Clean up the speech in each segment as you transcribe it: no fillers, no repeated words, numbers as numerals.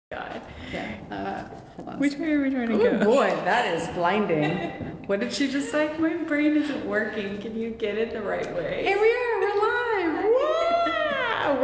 God. Yeah. Hold on. Which way are we trying to Oh go? boy, that is blinding. What did she just say? My brain isn't working. Can you get it the right way? Here we are. We're live. Wow.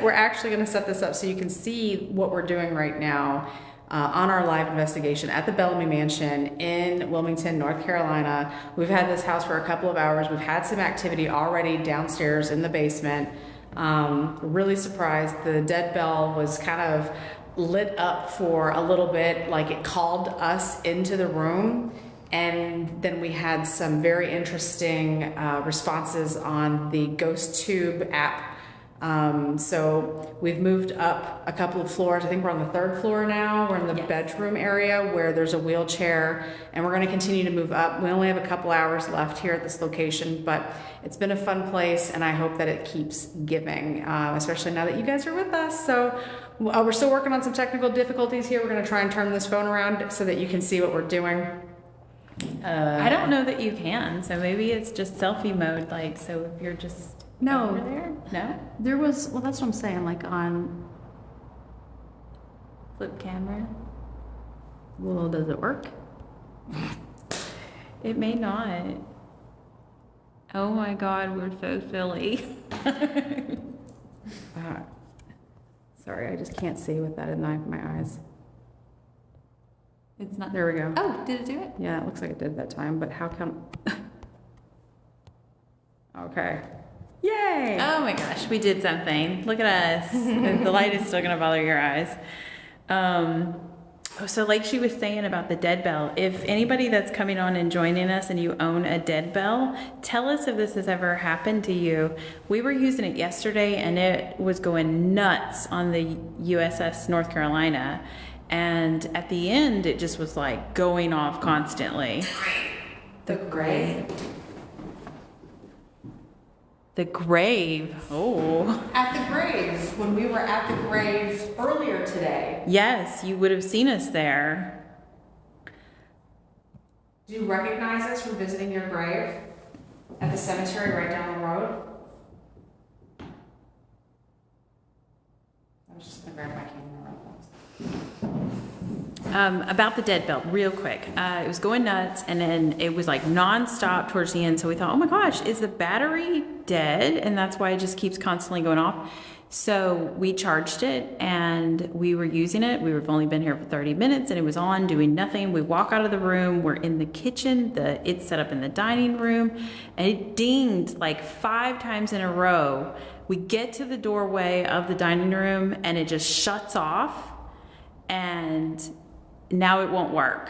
We're actually gonna set this up so you can see what we're doing right now on our live investigation at the Bellamy Mansion in Wilmington, North Carolina. We've had this house for a couple of hours. We've had some activity already downstairs in the basement. Really surprised. The dead bell was kind of lit up for a little bit, like it called us into the room. And then we had some very interesting responses on the Ghost Tube app. So we've moved up a couple of floors. I think we're on the 3rd floor now. We're in the bedroom area where there's a wheelchair, and we're going to continue to move up. We only have a couple hours left here at this location, but it's been a fun place, and I hope that it keeps giving, especially now that you guys are with us. So we're still working on some technical difficulties here. We're going to try and turn this phone around so that you can see what we're doing. I don't know that you can, so maybe it's just selfie mode, like, so if you're just No. over there? No? There was, well, that's what I'm saying, like on, Flip camera? well, does it work? It may not. Oh my God, we're so silly. Sorry, I just can't see with that in my eyes. It's not. There we go. Oh, did it do it? Yeah, it looks like it did that time, but how come? Okay. Yay! Oh my gosh, we did something. Look at us. The light is still gonna bother your eyes. So like she was saying about the dead bell, if anybody that's coming on and joining us and you own a dead bell, tell us if this has ever happened to you. We were using it yesterday and it was going nuts on the USS North Carolina. And at the end, it just was like going off constantly. The grave. The grave. Oh. At the grave, when we were at the grave earlier today. Yes, you would have seen us there. Do you recognize us from visiting your grave at the cemetery right down the road? I was just gonna grab my camera real fast. About the dead bell, real quick. It was going nuts, and then it was like nonstop towards the end. So we thought, oh my gosh, is the battery dead? And that's why it just keeps constantly going off. So we charged it, and we were using it. We've only been here for 30 minutes, and it was on, doing nothing. We walk out of the room. We're in the kitchen. It's set up in the dining room, and it dinged like 5 times in a row. We get to the doorway of the dining room, and it just shuts off, and now it won't work.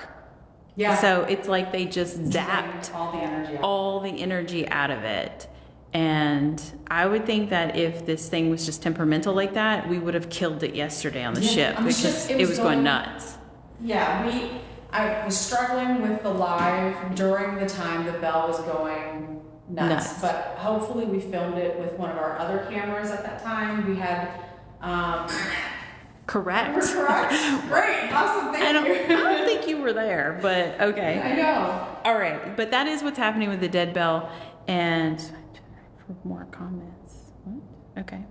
Yeah. So it's like they just zapped all the energy out of it. And I would think that if this thing was just temperamental like that, we would have killed it yesterday on the ship because it was going nuts. Yeah, I was struggling with the live during the time the bell was going nuts. But hopefully we filmed it with one of our other cameras at that time. We had, Correct. Great. Awesome. Thank you. I don't think you were there, but okay. I know. All right. But that is what's happening with the dead bell. And for more comments. What? Okay.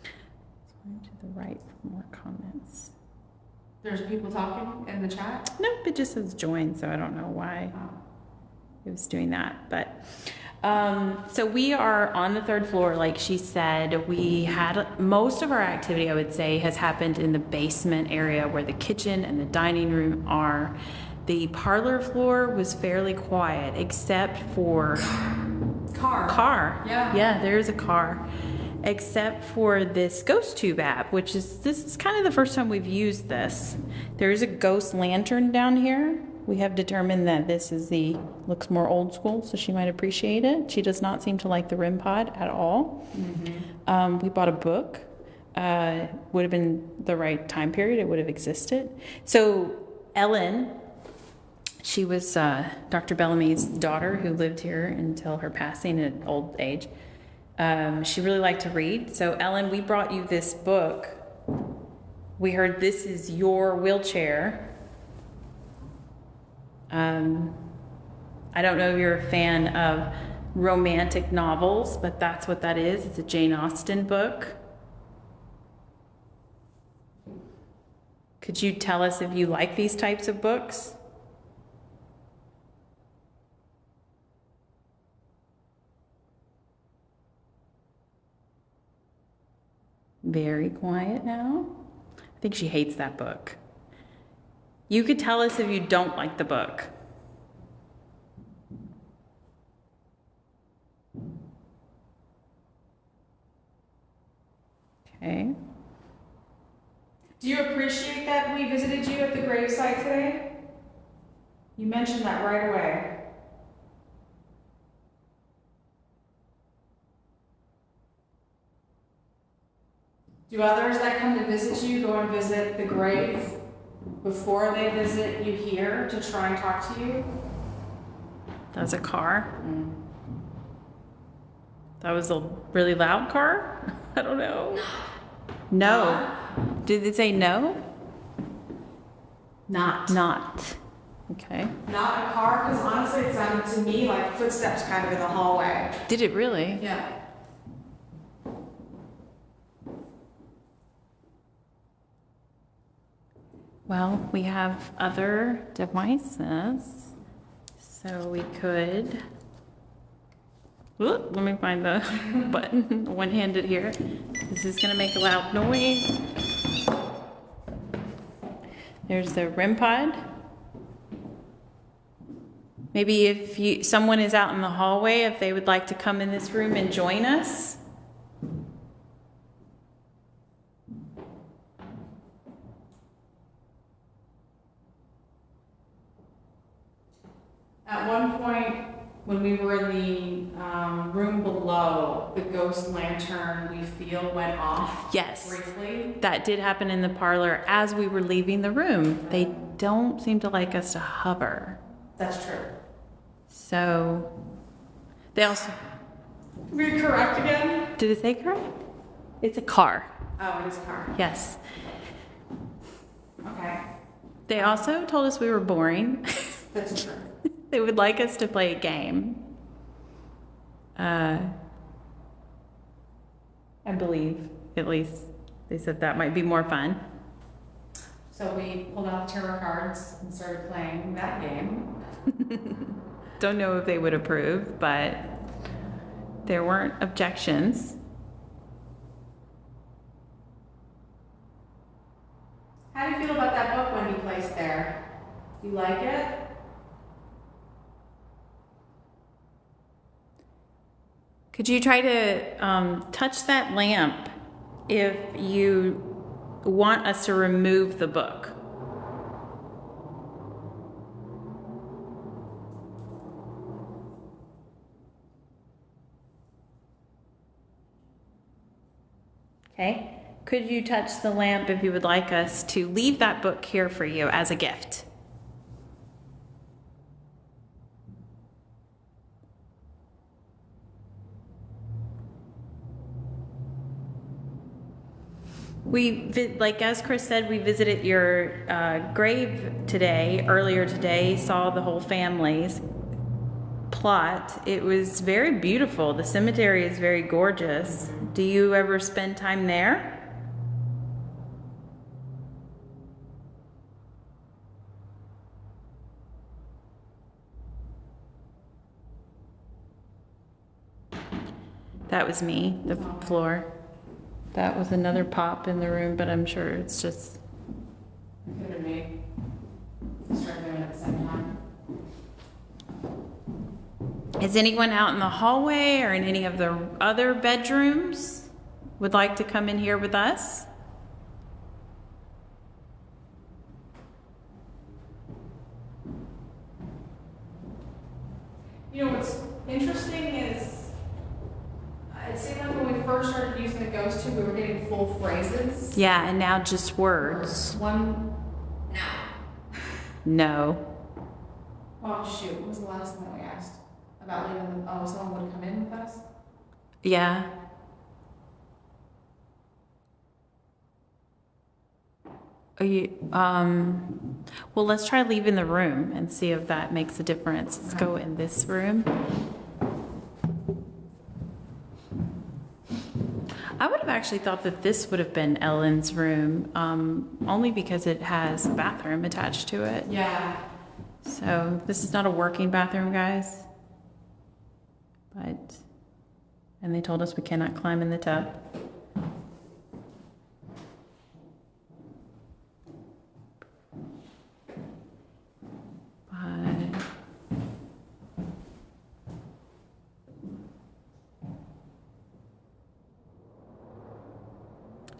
To the right for more comments. There's people talking in the chat? Nope, it just says join, so I don't know why it was doing that. But so we are on the 3rd floor, like she said. We had most of our activity, I would say, has happened in the basement area where the kitchen and the dining room are. The parlor floor was fairly quiet, except for car. Yeah, there is a car. Except for this Ghost Tube app, this is kind of the first time we've used this. There is a ghost lantern down here. We have determined that this looks more old school, so she might appreciate it. She does not seem to like the REM pod at all. Mm-hmm. We bought a book. Would have been the right time period. It would have existed. So Ellen, she was Dr. Bellamy's daughter who lived here until her passing at old age. She really liked to read. So Ellen, we brought you this book. We heard this is your wheelchair. I don't know if you're a fan of romantic novels, but that's what that is. It's a Jane Austen book. Could you tell us if you like these types of books? Very quiet now. I think she hates that book. You could tell us if you don't like the book. Okay. Do you appreciate that we visited you at the gravesite today? You mentioned that right away. Do others that come to visit you go and visit the grave before they visit you here to try and talk to you? That's a car. That was a really loud car? I don't know. No. Did it say no? Not. Okay. Not a car, because honestly it sounded to me like footsteps kind of in the hallway. Did it really? Yeah. Well, we have other devices, so we could. Let me find the button, one-handed here. This is gonna make a loud noise. There's the REM pod. Maybe if someone is out in the hallway, if they would like to come in this room and join us. At one point, when we were in the room below, the ghost lantern we feel went off. Yes. Briefly. That did happen in the parlor as we were leaving the room. They don't seem to like us to hover. That's true. So, they also, Were you correct again? did it say correct? It's a car. Oh, it is a car. Yes. Okay. They also told us we were boring. That's true. They would like us to play a game. I believe, at least, they said that might be more fun. So we pulled out the tarot cards and started playing that game. Don't know if they would approve, but there weren't objections. How do you feel about that book when you placed there? You like it? Could you try to touch that lamp if you want us to remove the book? Okay. Could you touch the lamp if you would like us to leave that book here for you as a gift? Like as Chris said, we visited your grave earlier today, saw the whole family's plot. It was very beautiful. The cemetery is very gorgeous. Do you ever spend time there? That was me, the floor. That was another pop in the room, but I'm sure it's just... It could have been me. Started doing it at the same time. Is anyone out in the hallway or in any of the other bedrooms would like to come in here with us? You know what's interesting is it seemed like when we first started using the ghost tube, we were getting full phrases. Yeah, and now just words. One, No. oh shoot, what was the last thing that we asked? About leaving the, oh, someone would come in with us? Yeah. Are you, well, let's try leaving the room and see if that makes a difference. Let's go in this room. I would have actually thought that this would have been Ellen's room, only because it has a bathroom attached to it. Yeah. So this is not a working bathroom, guys. And they told us we cannot climb in the tub.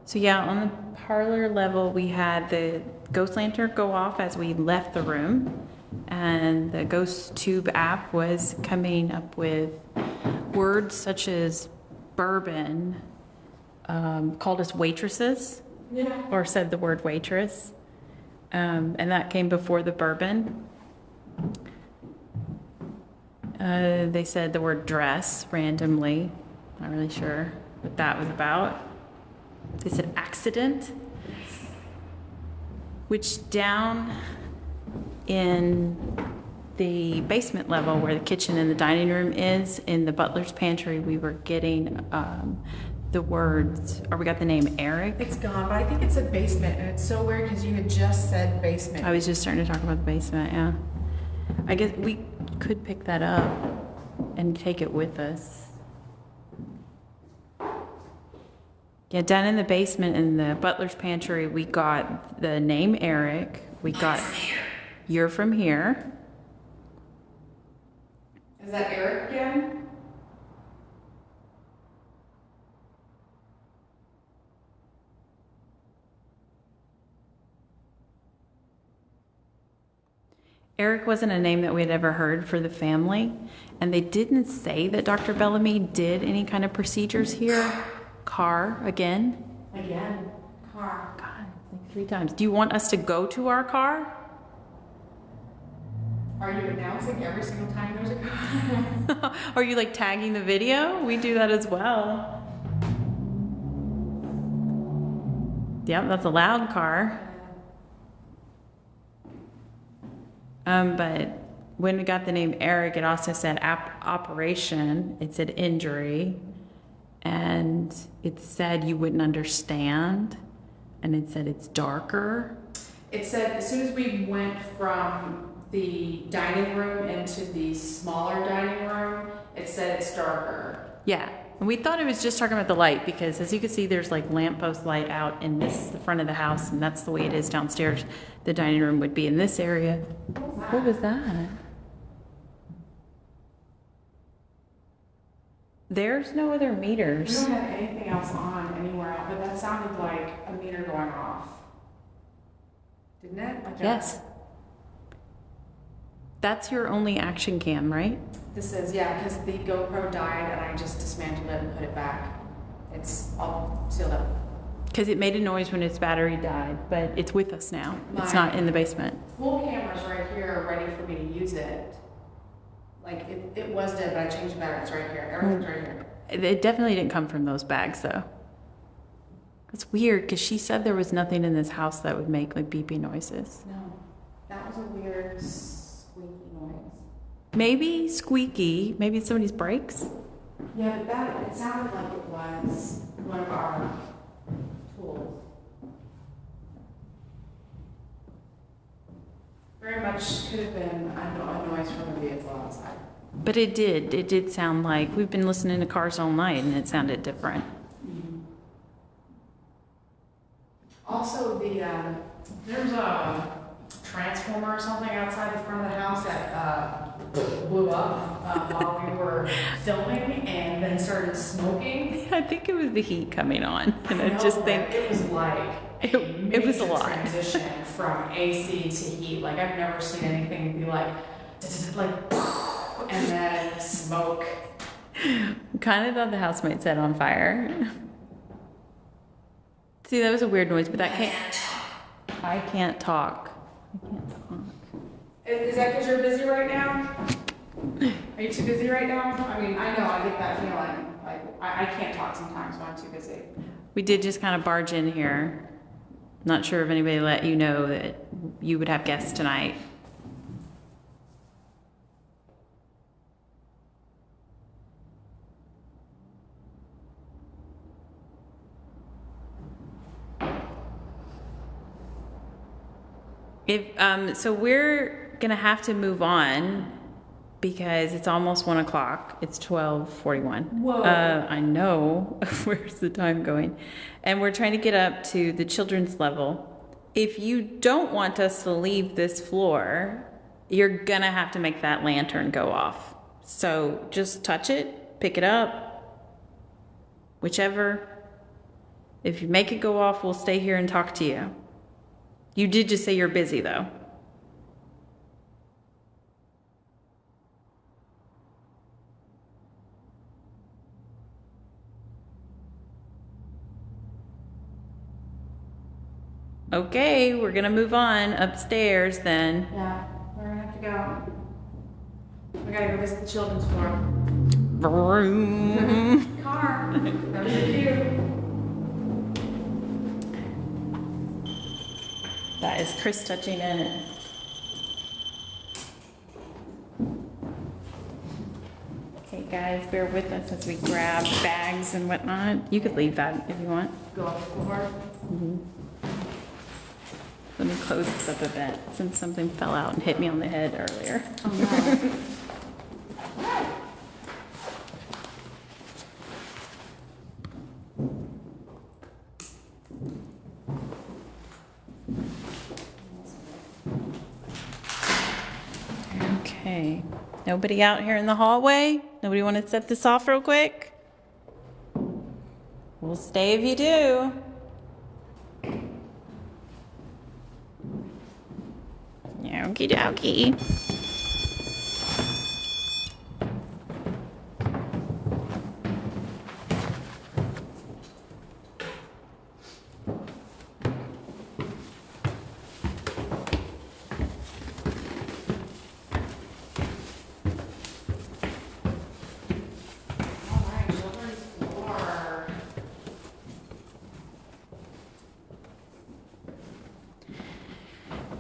So yeah, on the parlor level, we had the ghost lantern go off as we left the room, and the ghost tube app was coming up with words such as bourbon, called us waitresses, or said the word waitress, and that came before the bourbon. They said the word dress randomly. Not really sure what that was about. They said accident, which down in the basement level where the kitchen and the dining room is, in the butler's pantry, we were getting the words, or we got the name Eric. It's gone, but I think it's a basement, and it's so weird because you had just said basement. I was just starting to talk about the basement, yeah. I guess we could pick that up and take it with us. Yeah, down in the basement in the butler's pantry, we got the name Eric. We got You're From Here. Is that Eric again? Eric wasn't a name that we had ever heard for the family, and they didn't say that Dr. Bellamy did any kind of procedures here. Car again. Car. God, like 3 times. Do you want us to go to our car? Are you announcing every single time there's a car? Are you like tagging the video? We do that as well. Yep, that's a loud car. But when we got the name Eric, it also said operation. It said injury. And it said you wouldn't understand. And it said it's darker. It said as soon as we went from the dining room into the smaller dining room, it said it's darker. Yeah. And we thought it was just talking about the light because as you can see, there's like lamppost light out in the front of the house, and that's the way it is downstairs. The dining room would be in this area. What was that? There's no other We meters. don't have anything else on anywhere else, but that sounded like a meter going off. Didn't it? Like Yes. That's your only action cam, right? This is, yeah, because the GoPro died and I just dismantled it and put it back. It's all sealed up. Because it made a noise when its battery died, but it's with us now. It's not in the basement. Full camera's right here, ready for me to use it. Like, it was dead, but I changed the battery. It's right here. Everything's right here. It definitely didn't come from those bags, though. It's weird because she said there was nothing in this house that would make like beeping noises. No, that was a weird squeaky noise. Maybe squeaky. Maybe it's somebody's brakes. Yeah, but it sounded like it was one of our tools. Very much could have been a noise from a vehicle outside. But it did. It did sound like we've been listening to cars all night, and it sounded different. Mm-hmm. Also, there's a transformer or something outside the front of the house that blew up while we were filming and then started smoking. I think it was the heat coming on, and I know, just think it was like it was a lot. Transition from AC to heat. Like I've never seen anything be like and then smoke. Kind of thought the house might set on fire. See, that was a weird noise, but that can't. I can't talk. I can't talk. Is that because you're busy right now? Are you too busy right now? I mean, I know I get that feeling. Like I can't talk sometimes when I'm too busy. We did just kind of barge in here. Not sure if anybody let you know that you would have guests tonight. So we're gonna have to move on because it's almost 1 o'clock. It's 12:41. Whoa. I know. Where's the time going? And we're trying to get up to the children's level. If you don't want us to leave this floor, you're gonna have to make that lantern go off. So just touch it, pick it up, whichever. If you make it go off, we'll stay here and talk to you. You did just say you're busy though. Okay, we're gonna move on upstairs then. Yeah, we're gonna have to go. We gotta go visit the children's floor. Vroom. Car. That was a cue. That is Chris touching in. Okay guys, bear with us as we grab bags and whatnot. You could leave that if you want. Go off the floor. Let me close this up a bit since something fell out and hit me on the head earlier. Oh no. Okay. Nobody out here in the hallway? Nobody want to set this off real quick? We'll stay if you do. Okie dokie.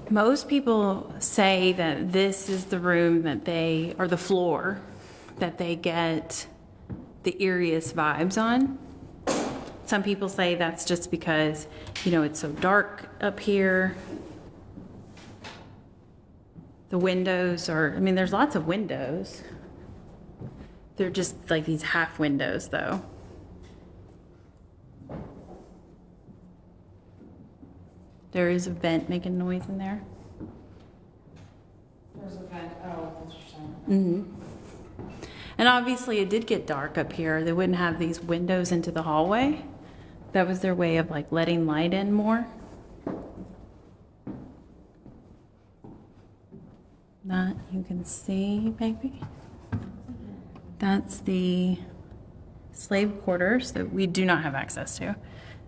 Most people say that this is the room that they, or the floor, that they get the eeriest vibes on. Some people say that's just because, you know, it's so dark up here. The windows are, I mean, there's lots of windows. They're just like these half windows though. There is a vent making noise in there. There's a vent. Oh, that's what you're saying. And obviously it did get dark up here. They wouldn't have these windows into the hallway. That was their way of like letting light in more. That you can see, maybe. That's the slave quarters that we do not have access to.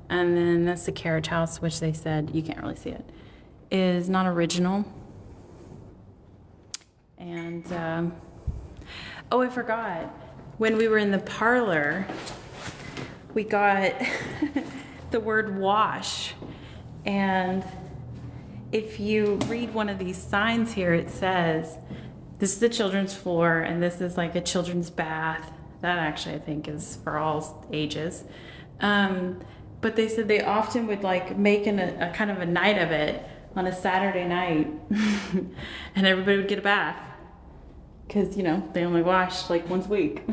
And then that's the carriage house, which they said, you can't really see it, is not original. And, oh, I forgot. When we were in the parlor, we got the word wash. And if you read one of these signs here, it says, this is the children's floor, and this is like a children's bath. That actually, I think, is for all ages. But they said they often would like make a kind of a night of it on a Saturday night. And everybody would get a bath. Because, you know, they only wash like once a week.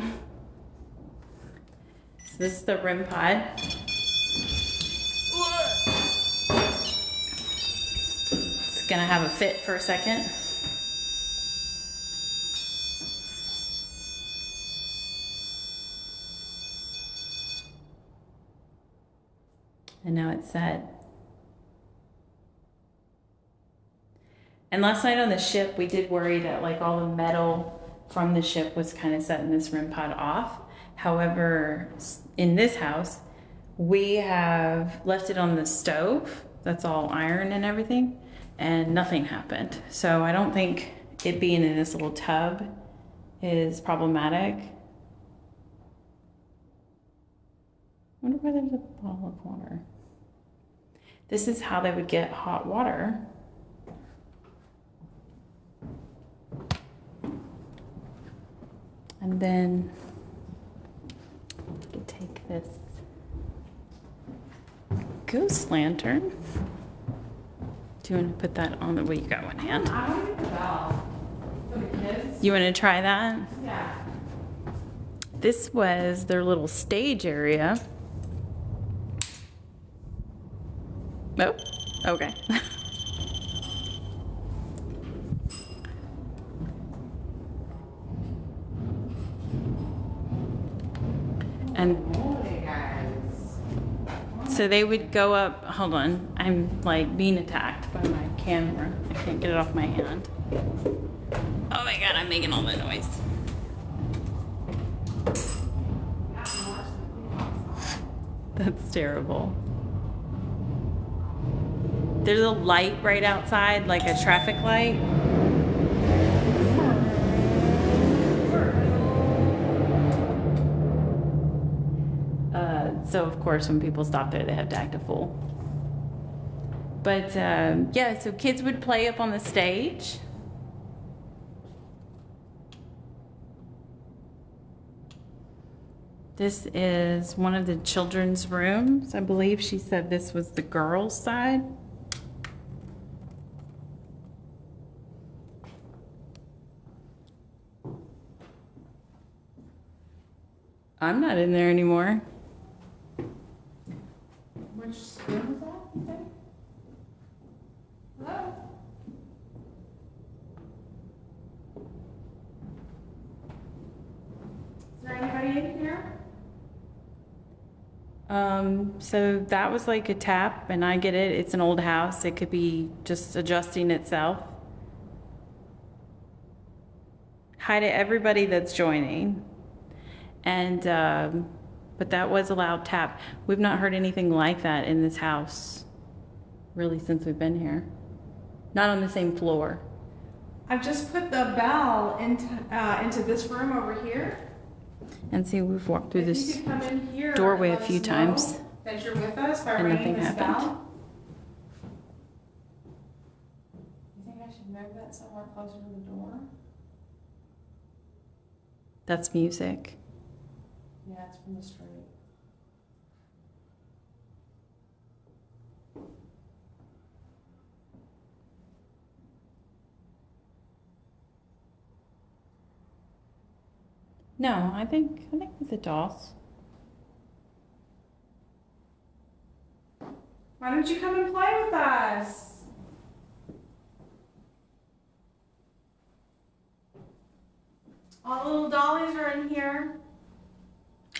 So this is the REM pod. It's gonna have a fit for a second. And now it's set. And last night on the ship, we did worry that like all the metal from the ship was kind of setting this REM pod off. However, in this house, we have left it on the stove. That's all iron and everything, and nothing happened. So I don't think it being in this little tub is problematic. I wonder why there's a bottle of water. This is how they would get hot water. And then you take this ghost lantern Do you want to put that on the, well, you got one hand. I want to get the bell for the kids. You want to try that? Yeah. This was their little stage area. Oh, okay. And so they would go up, hold on, I'm like being attacked by my camera. I can't get it off my hand. Oh my God, I'm making all the noise. That's terrible. There's a light right outside, like a traffic light. So of course when people stop there, they have to act a fool. But yeah, so kids would play up on the stage. This is one of the children's rooms. I believe she said this was the girls' side. I'm not in there anymore. Which room is that? You think? Hello? Is there anybody in here? So that was like a tap, and I get it. It's an old house. It could be just adjusting itself. Hi to everybody that's joining. And, but that was a loud tap. We've not heard anything like that in this house, really, since we've been here. Not on the same floor. I've just put the bell into this room over here. And see, we've walked through If you this could come in here doorway and a let few us times. know that you're with us by and ringing nothing this happened. bell. You think I should move that somewhere closer to the door? That's music. Yeah, it's from the street. No, I think with the dolls. Why don't you come and play with us? All the little dollies are in here.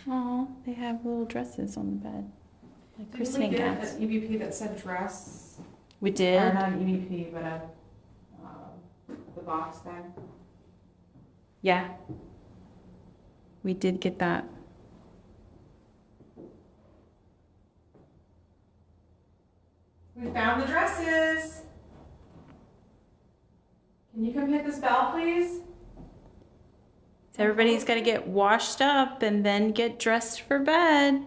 Oh, they have little dresses on the bed, like Didn't we christening get gowns. an EVP that said dress? We Or did. not an EVP, but the box thing. Yeah. We did get that. We found the dresses. Can you come hit this bell, please? So everybody's got to get washed up and then get dressed for bed.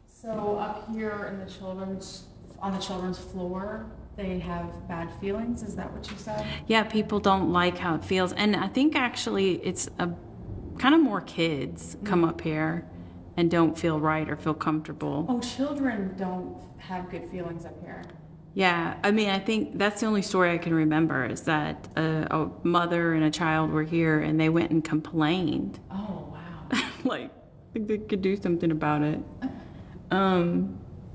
So up here in on the children's floor, they have bad feelings. Is that what you said? Yeah, people don't like how it feels. And I think actually it's a kind of more kids come up here and don't feel right or feel comfortable. Oh, children don't have good feelings up here. Yeah, I mean, I think that's the only story I can remember is that a mother and a child were here and they went and complained. Oh, wow. Like, I think they could do something about it.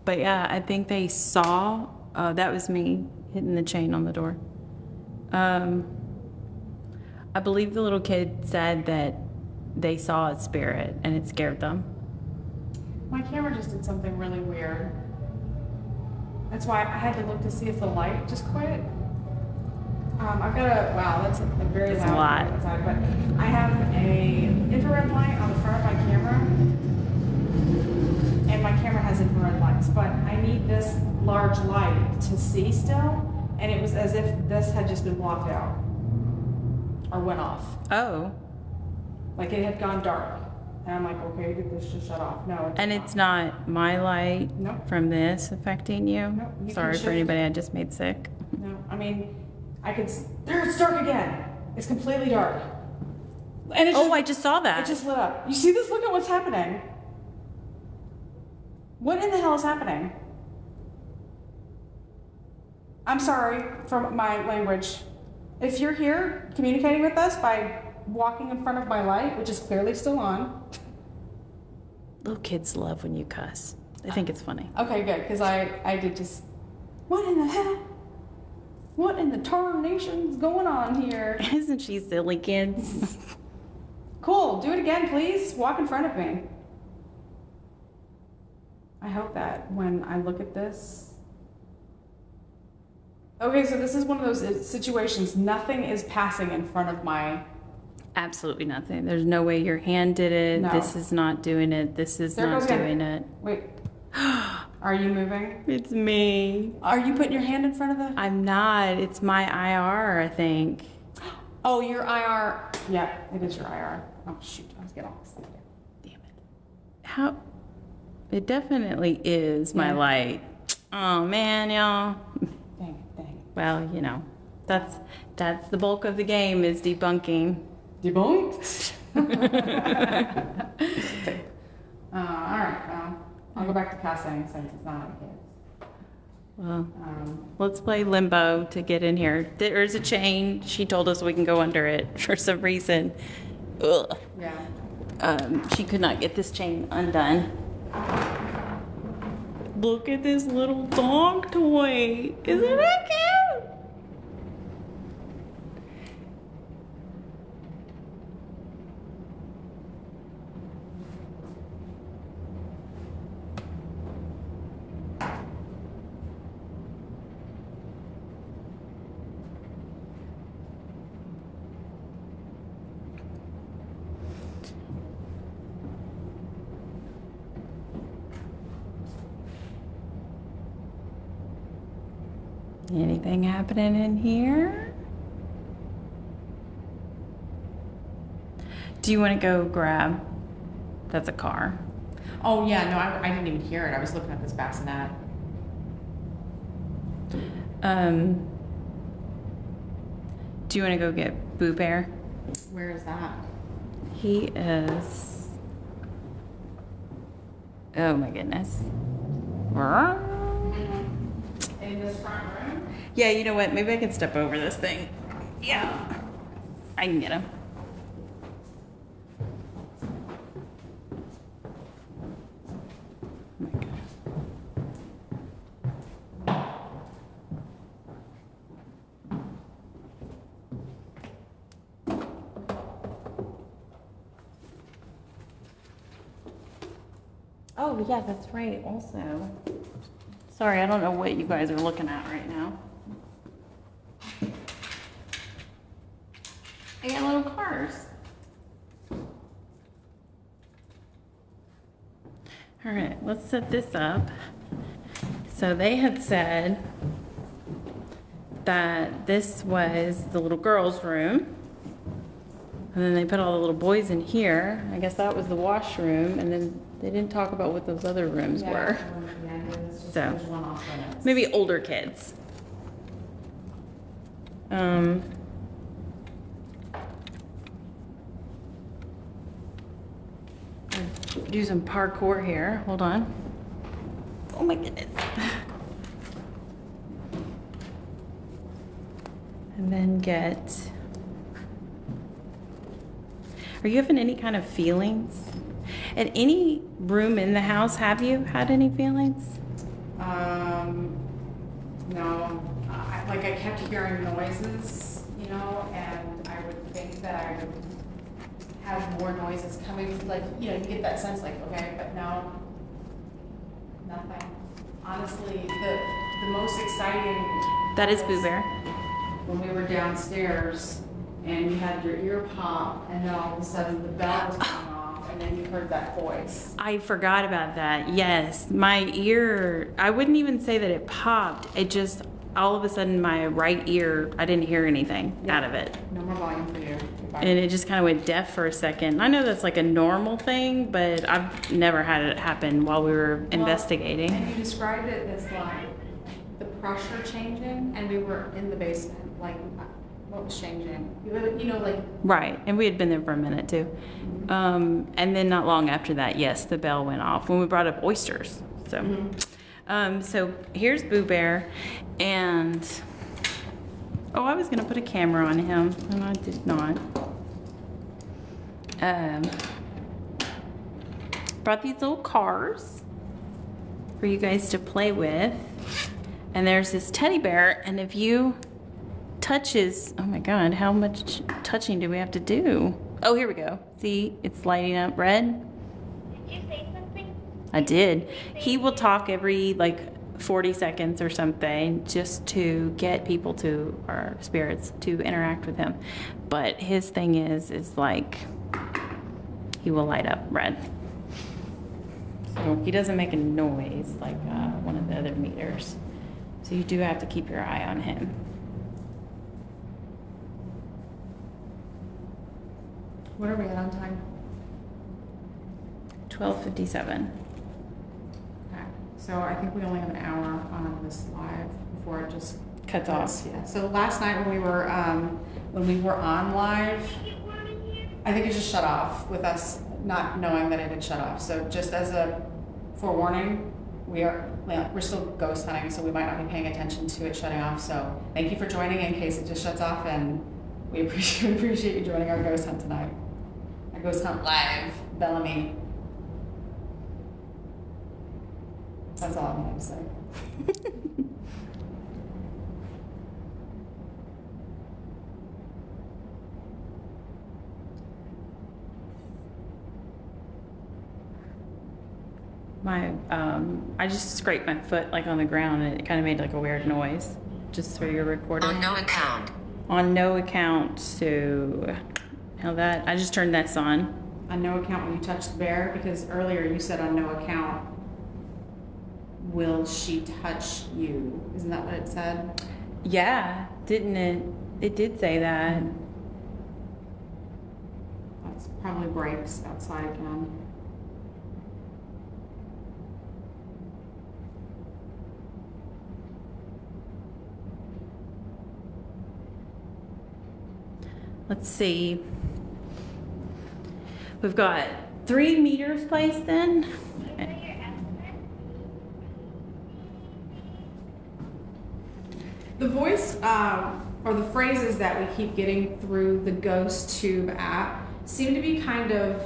But yeah, I think they saw, that was me hitting the chain on the door. I believe the little kid said that they saw a spirit and it scared them. My camera just did something really weird. That's why I had to look to see if the light just quit. I've got wow, that's a very That's loud a lot. light outside, but I have a infrared light on the front of my camera. And my camera has infrared lights, but I need this large light to see still, and it was as if this had just been blocked out or went off, Oh, like it had gone dark. And I'm like, okay, get this to shut off. No. And it's not my light Nope. from this affecting you? Nope, you Sorry can for shift- anybody I just made sick. No, I mean, I could. There, it's dark again. It's completely dark. And it's Oh, I just saw it that. just lit up. You see this? Look at what's happening. What in the hell is happening? I'm sorry for my language. If you're here communicating with us by walking in front of my light, which is clearly still on. Little kids love when you cuss. They think it's funny. Okay, good, because I did just. What in the hell? What in the tarnation's going on here? Isn't she silly, kids? Cool. Do it again, please. Walk in front of me. I hope that when I look at this. Okay, so this is one of those situations. Nothing is passing in front of my. Absolutely nothing. There's no way your hand did it. No. This is not doing it. This is There not goes again. doing it. Wait. Are you moving? It's me. Are you putting your hand in front of the? I'm not. It's my IR, I think. Oh, your IR. Yeah, it is your IR. Oh shoot, I was getting all excited. Damn it. How? It definitely is my Yeah. light. Oh man, y'all. Dang it, dang it. Well, you know, that's the bulk of the game is debunking. Debunked. All right, well, I'll go back to cussing since it's not like kids. Well, let's play limbo to get in here. There's a chain. She told us we can go under it for some reason. Ugh. Yeah. She could not get this chain undone. Look at this little dog toy. Isn't that cute? Anything happening in here? Do you want to go grab? That's a car. Oh yeah, no, I didn't even hear it. I was looking at this bassinet. Do you want to go get Boo Bear? Where is that? He is. Oh my goodness. In this front room? Yeah, you know what? Maybe I can step over this thing. Yeah. I can get him. Oh my gosh. Oh, yeah, that's right, also. Sorry, I don't know what you guys are looking at right now. I got little cars. All right, let's set this up. So they had said that this was the little girls' room. And then they put all the little boys in here. I guess that was the washroom. And then they didn't talk about what those other rooms were. So, there's one off limits. maybe older kids. Do some parkour here. Hold on. Oh my goodness. And then get. Are you having any kind of feelings? At any room in the house, have you had any feelings? No. I kept hearing noises, you know, and I would think that I would have more noises coming, like, you know, you get that sense like, okay, but no, nothing. Honestly, the most exciting. That is Boo Bear. When we were downstairs and you had your ear pop and then all of a sudden the bell was going off and then you heard that voice. I forgot about that. Yes, my ear, I wouldn't even say that it popped. It just, all of a sudden my right ear, I didn't hear anything out of it. No more volume for you. Goodbye. And it just kind of went deaf for a second. I know that's like a normal thing, but I've never had it happen while we were investigating. And you described it as like the pressure changing, and we were in the basement. Like, what was changing? You know, like. Right, and we had been there for a minute too. And then not long after that, yes, the bell went off when we brought up oysters. So, so here's Boo Bear, and I was gonna put a camera on him, and I did not. Brought these little cars for you guys to play with, and there's this teddy bear, and if you touch his, oh my God, how much touching do we have to do? Oh, here we go. See, it's lighting up red. Did you say something? I did. He will talk every like 40 seconds or something just to get people to, our spirits, to interact with him. But his thing is like, he will light up red. So he doesn't make a noise like one of the other meters. So you do have to keep your eye on him. What are we at on time? 12:57. Okay. So I think we only have an hour on this live before it just Cuts off. Yeah. So last night when we were on live, I think it just shut off with us not knowing that it had shut off. So just as a forewarning, we're still ghost hunting, so we might not be paying attention to it shutting off. So thank you for joining in case it just shuts off, and we appreciate you joining our ghost hunt tonight. Our ghost hunt live, Bellamy. That's all I'm going to say. I just scraped my foot like on the ground, and it kind of made like a weird noise, just for your recorder. On no account. On no account. So how that, I just turned this on. On no account when you touch the bear, because earlier you said on no account will she touch you. Isn't that what it said? Yeah, didn't it? It did say that. That's probably brakes outside again. Let's see. We've got 3 meters placed in. The voice or the phrases that we keep getting through the Ghost Tube app seem to be kind of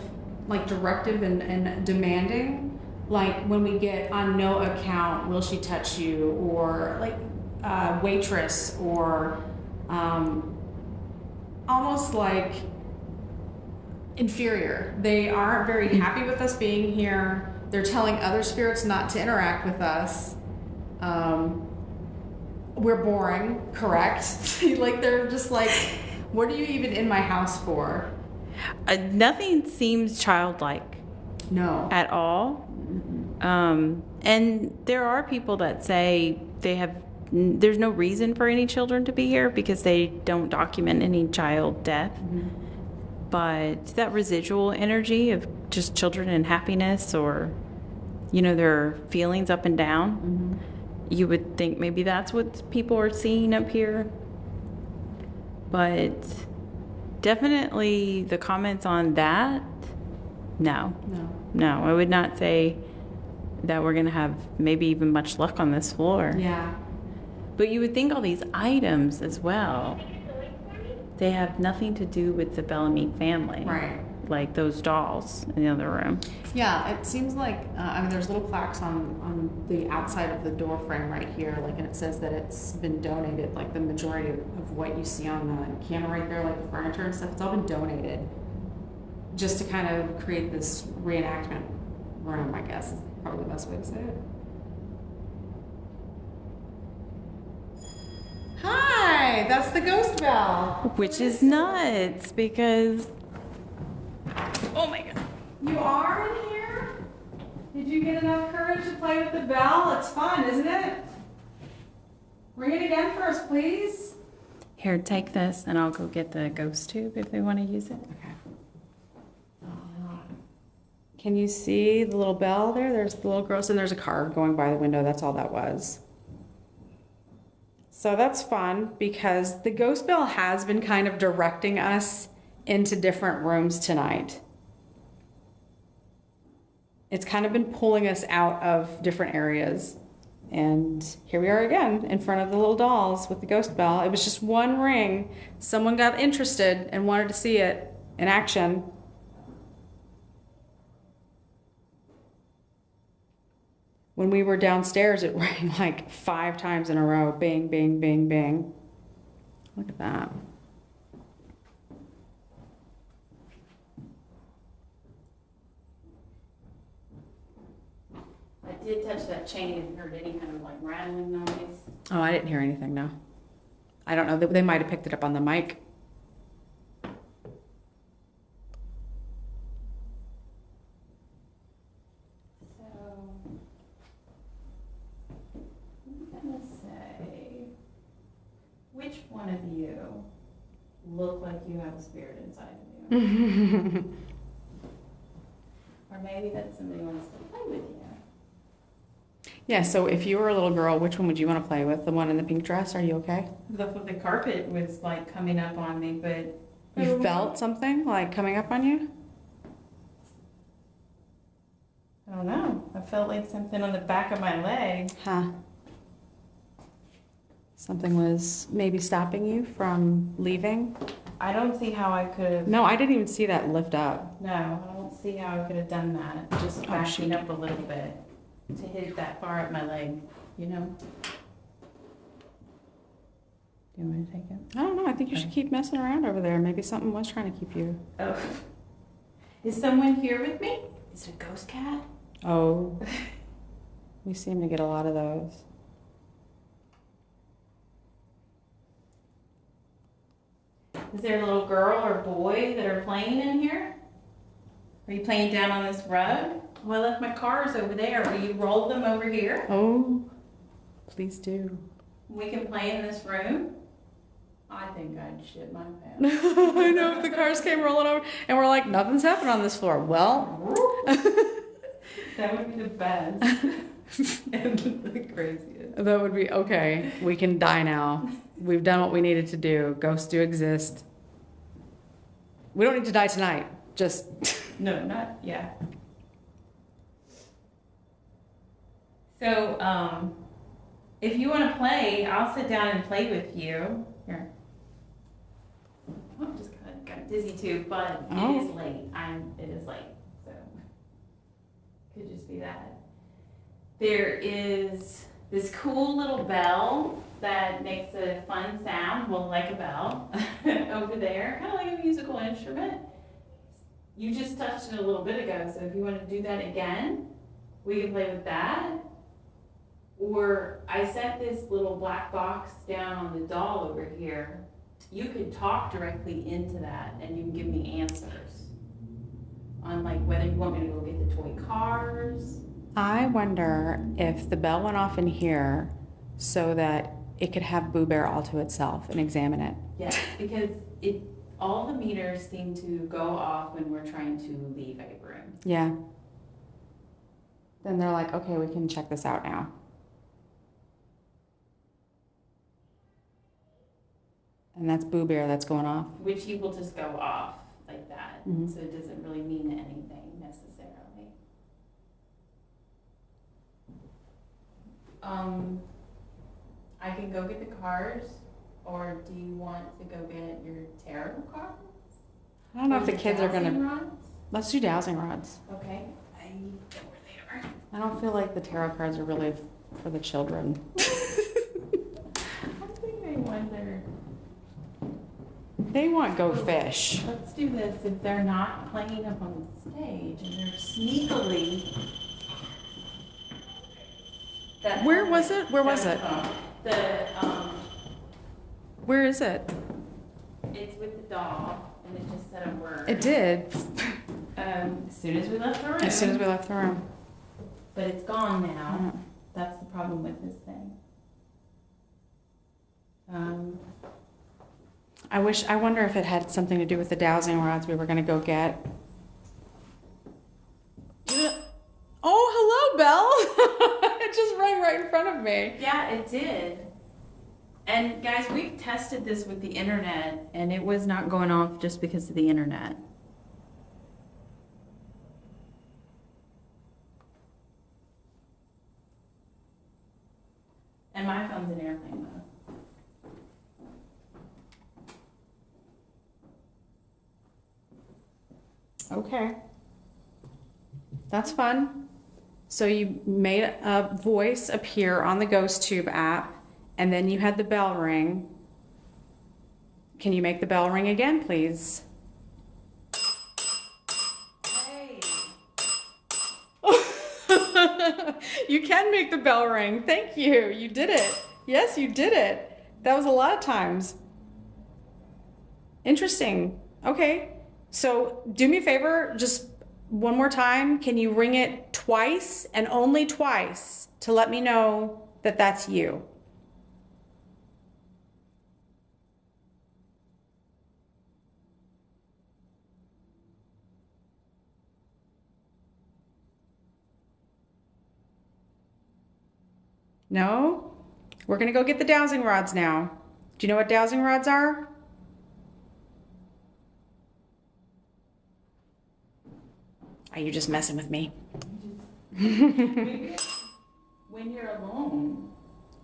like directive and demanding. Like when we get on no account, will she touch you? Or like waitress, or almost like inferior. They aren't very happy with us being here. They're telling other spirits not to interact with us. We're boring, correct? Like they're just like, what are you even in my house for? Nothing seems childlike. No. At all. And there are people that say there's no reason for any children to be here because they don't document any child death. But that residual energy of just children and happiness, or their feelings up and down, you would think maybe that's what people are seeing up here. But definitely the comments on that, no, I would not say that we're gonna have maybe even much luck on this floor. Yeah. But you would think all these items as well, they have nothing to do with the Bellamy family. Right. Like those dolls in the other room. Yeah, it seems like, there's little plaques on the outside of the door frame right here, like, and it says that it's been donated, like the majority of what you see on the camera right there, like the furniture and stuff, it's all been donated just to kind of create this reenactment room, I guess is probably the best way to say it. Hi, that's the ghost bell. Which is nuts because, oh my God. You are in here? Did you get enough courage to play with the bell? It's fun, isn't it? Ring it again for us, please. Here, take this, and I'll go get the ghost tube if they want to use it. Okay. Can you see the little bell there? There's the little girls, and there's a car going by the window. That's all that was. So that's fun because the ghost bell has been kind of directing us into different rooms tonight. It's kind of been pulling us out of different areas. And here we are again in front of the little dolls with the ghost bell. It was just one ring. Someone got interested and wanted to see it in action. When we were downstairs, it rang like 5 times in a row. Bing, bing, bing, bing. Look at that. I did touch that chain and heard any kind of like rattling noise. Oh, I didn't hear anything, no. I don't know. They might have picked it up on the mic. So, I'm gonna say, which one of you look like you have a spirit inside of you? Or maybe that somebody wants to play with you. Yeah, so if you were a little girl, which one would you want to play with? The one in the pink dress? Are you okay? The carpet was like coming up on me, but You felt something like coming up on you? I don't know. I felt like something on the back of my leg. Huh. Something was maybe stopping you from leaving? I don't see how I could have. No, I didn't even see that lift up. No, I don't see how I could have done that. Just backing up a little bit to hit that far up my leg, you know? Do you want me to take it? I don't know. I think you should keep messing around over there. Maybe something was trying to keep you. Oh. Is someone here with me? Is it a ghost cat? Oh. We seem to get a lot of those. Is there a little girl or boy that are playing in here? Are you playing down on this rug? Well, I left my cars over there. Will you roll them over here? Oh, please do. We can play in this room? I think I'd shit my pants. I know, if the cars came rolling over and we're like, nothing's happened on this floor. Well, That would be the best. And the craziest. that would be okay. We can die now. We've done what we needed to do. Ghosts do exist. We don't need to die tonight. Just. No, not, yeah. So, if you want to play, I'll sit down and play with you. Here. Oh, just got dizzy too, but Oh. it is late. It is late, so could just be that. There is this cool little bell that makes a fun sound, well, like a bell, over there, kind of like a musical instrument. You just touched it a little bit ago, so if you want to do that again, we can play with that. Or I set this little black box down on the doll over here. You could talk directly into that and you can give me answers on like whether you want me to go get the toy cars. I wonder if the bell went off in here so that it could have Boo Bear all to itself and examine it. Yes, because all the meters seem to go off when we're trying to leave a room. Yeah. Then they're like, okay, we can check this out now. And that's Boo Bear that's going off. Which he will just go off like that. Mhm. So it doesn't really mean anything necessarily. I can go get the cards, or do you want to go get your tarot cards? I don't know if Or the your kids are dowsing gonna. rods? Let's do dowsing rods. Okay. I know where they are. I don't feel like the tarot cards are really for the children. I think they want their. They want go fish. Let's do this. If they're not playing up on the stage and they're sneakily. Where was it? Where was it? Where is it? It's with the doll, and it just said a word. It did. As soon as we left the room. As soon as we left the room. But it's gone now. Mhm. That's the problem with this thing. I wonder if it had something to do with the dowsing rods we were gonna go get. Oh, hello, Belle. It just rang right in front of me. Yeah, it did. And guys, we've tested this with the internet, and it was not going off just because of the internet. And my phone's in airplane mode. Okay. That's fun. So you made a voice appear on the Ghost Tube app, and then you had the bell ring. Can you make the bell ring again, please? Hey. You can make the bell ring. Thank you. You did it. Yes, you did it. That was a lot of times. Interesting. Okay. So do me a favor, just one more time. Can you ring it twice and only twice to let me know that that's you? No? We're gonna go get the dowsing rods now. Do you know what dowsing rods are? Are you just messing with me? Maybe when you're alone.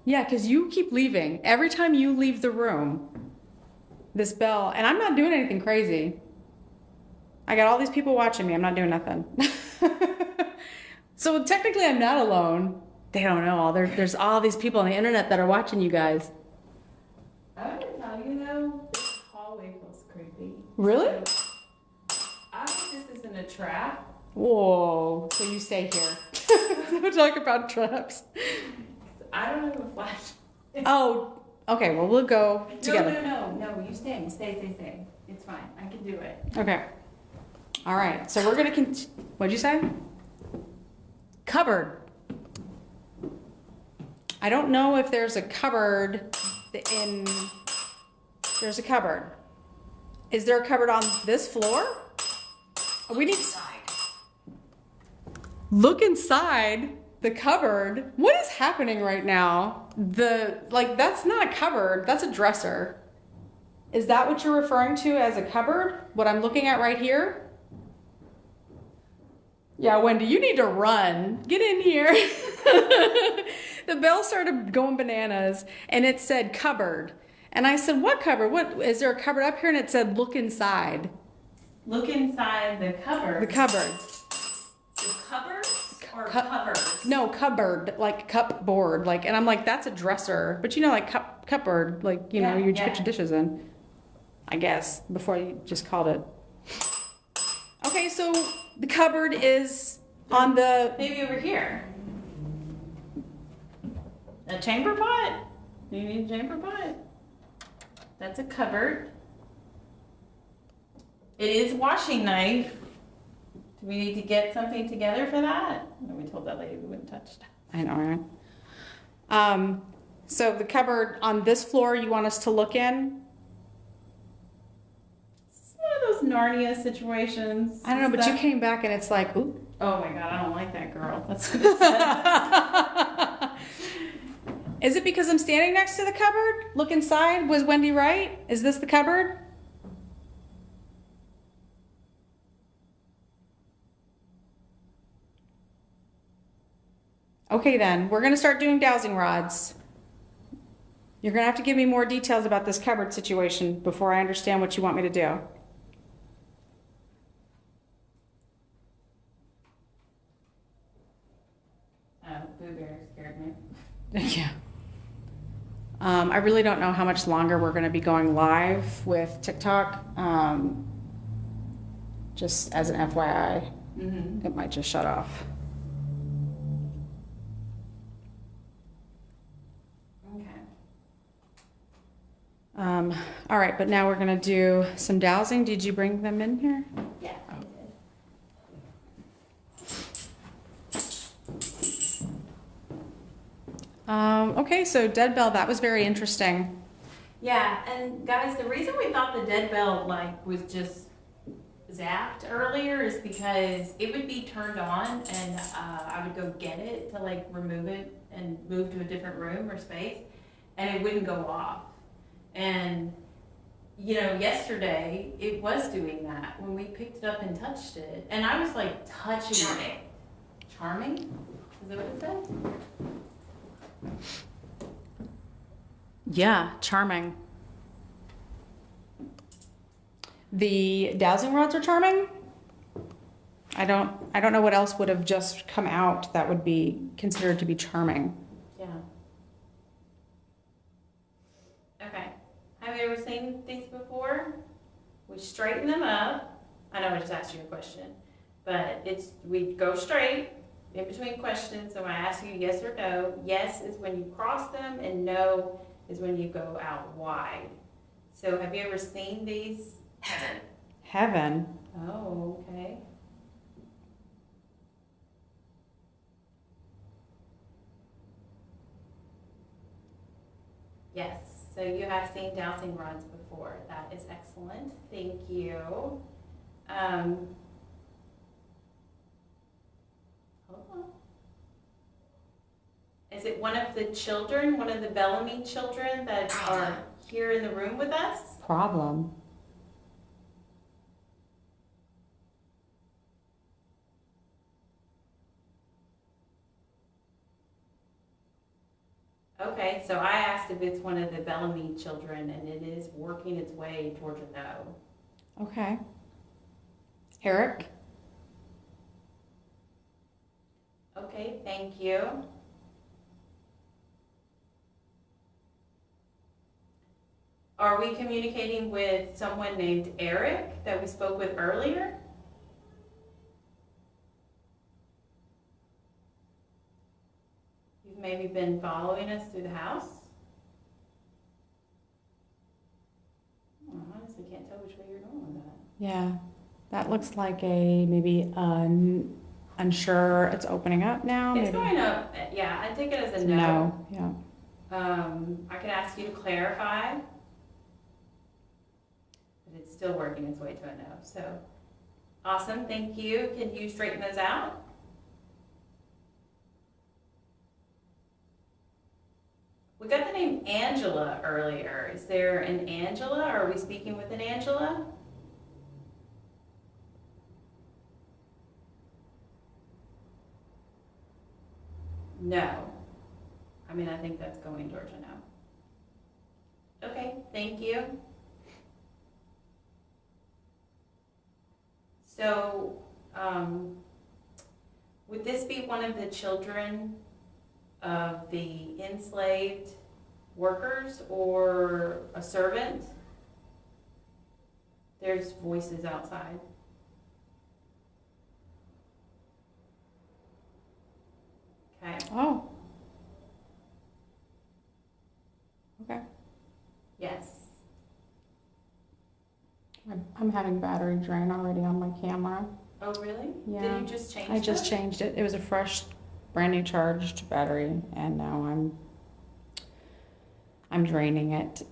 Yeah, because you keep leaving. Every time you leave the room, this bell, and I'm not doing anything crazy. I got all these people watching me. I'm not doing nothing. So technically I'm not alone. They don't know. There's all these people on the internet that are watching you guys. I would tell you though, this hallway feels creepy. Really? So, I think this isn't a trap. Whoa. So you stay here. We'll talk about traps. I don't have a flash. Oh, okay. Well, we'll go together. No, you stay. Stay. It's fine. I can do it. Okay. All right. So we're going to what'd you say? Cupboard. I don't know if there's a cupboard there's a cupboard. Is there a cupboard on this floor? We need look inside the cupboard. What is happening right now? That's not a cupboard, that's a dresser. Is that what you're referring to as a cupboard? What I'm looking at right here? Yeah, Wendy, you need to run. Get in here. The bell started going bananas and it said cupboard. And I said, what cupboard? What is there a cupboard up here? And it said look inside. Look inside the cupboard. The cupboard. The cupboard or covers? No, cupboard, like cupboard. And I'm like, that's a dresser. But you know, like cupboard, you put your dishes in. I guess, before you just called it. Okay, so the cupboard is on the... Maybe over here. A chamber pot? Do you need a chamber pot? That's a cupboard. It is washing knife. Do we need to get something together for that? No, we told that lady we wouldn't touch that. I know, right? So the cupboard on this floor you want us to look in? It's one of those Narnia situations. I don't know, but you came back and it's like, ooh. Oh my God, I don't like that girl. That's what it said. Is it because I'm standing next to the cupboard? Look inside. Was Wendy right? Is this the cupboard? Okay then, we're gonna start doing dowsing rods. You're gonna have to give me more details about this cupboard situation before I understand what you want me to do. Boo Bear scared me. Yeah. I really don't know how much longer we're going to be going live with TikTok. Just as an FYI, It might just shut off. Okay. All right, but now we're going to do some dowsing. Did you bring them in here? Yeah, I did. Okay, so Dead Bell, that was very interesting. Yeah, and guys, the reason we thought the dead bell like was just zapped earlier is because it would be turned on and I would go get it to like remove it and move to a different room or space, and it wouldn't go off. And you know, yesterday it was doing that when we picked it up and touched it, and I was like touching Charming. it. Charming? Is that what it said? Yeah, charming. The dowsing rods are charming. I don't know what else would have just come out that would be considered to be charming. Yeah. Okay. Have you ever seen these before? We straighten them up. I know I just asked you a question, but we go straight in between questions. So when I ask you yes or no, yes is when you cross them, and no is when you go out wide. So have you ever seen these? Heaven. Heaven. Oh, okay. Yes, so you have seen dowsing rods before. That is excellent. Thank you. Hold on. Is it one of the children, one of the Bellamy children that are here in the room with us? Problem. Okay, so I asked if it's one of the Bellamy children, and it is working its way towards a no. Okay. Eric. Okay, thank you. Are we communicating with someone named Eric that we spoke with earlier? You've maybe been following us through the house? I honestly can't tell which way you're going with that. Yeah, that looks like a maybe unsure. It's opening up now. It's maybe. going up, yeah, I take it as a No. no. Yeah. I could ask you to clarify, but it's still working its way to a no. So, awesome, thank you. Can you straighten those out? We got the name Angela earlier. Is there an Angela? Are we speaking with an Angela? No. I mean, I think that's going towards a no. Okay, thank you. So, would this be one of the children of the enslaved workers or a servant? There's voices outside. Okay. Oh. Okay. Yes. I'm having battery drain already on my camera. Oh, really? Yeah. Did you just change I just it? changed it. It was a fresh, brand new charged battery, and now I'm draining it,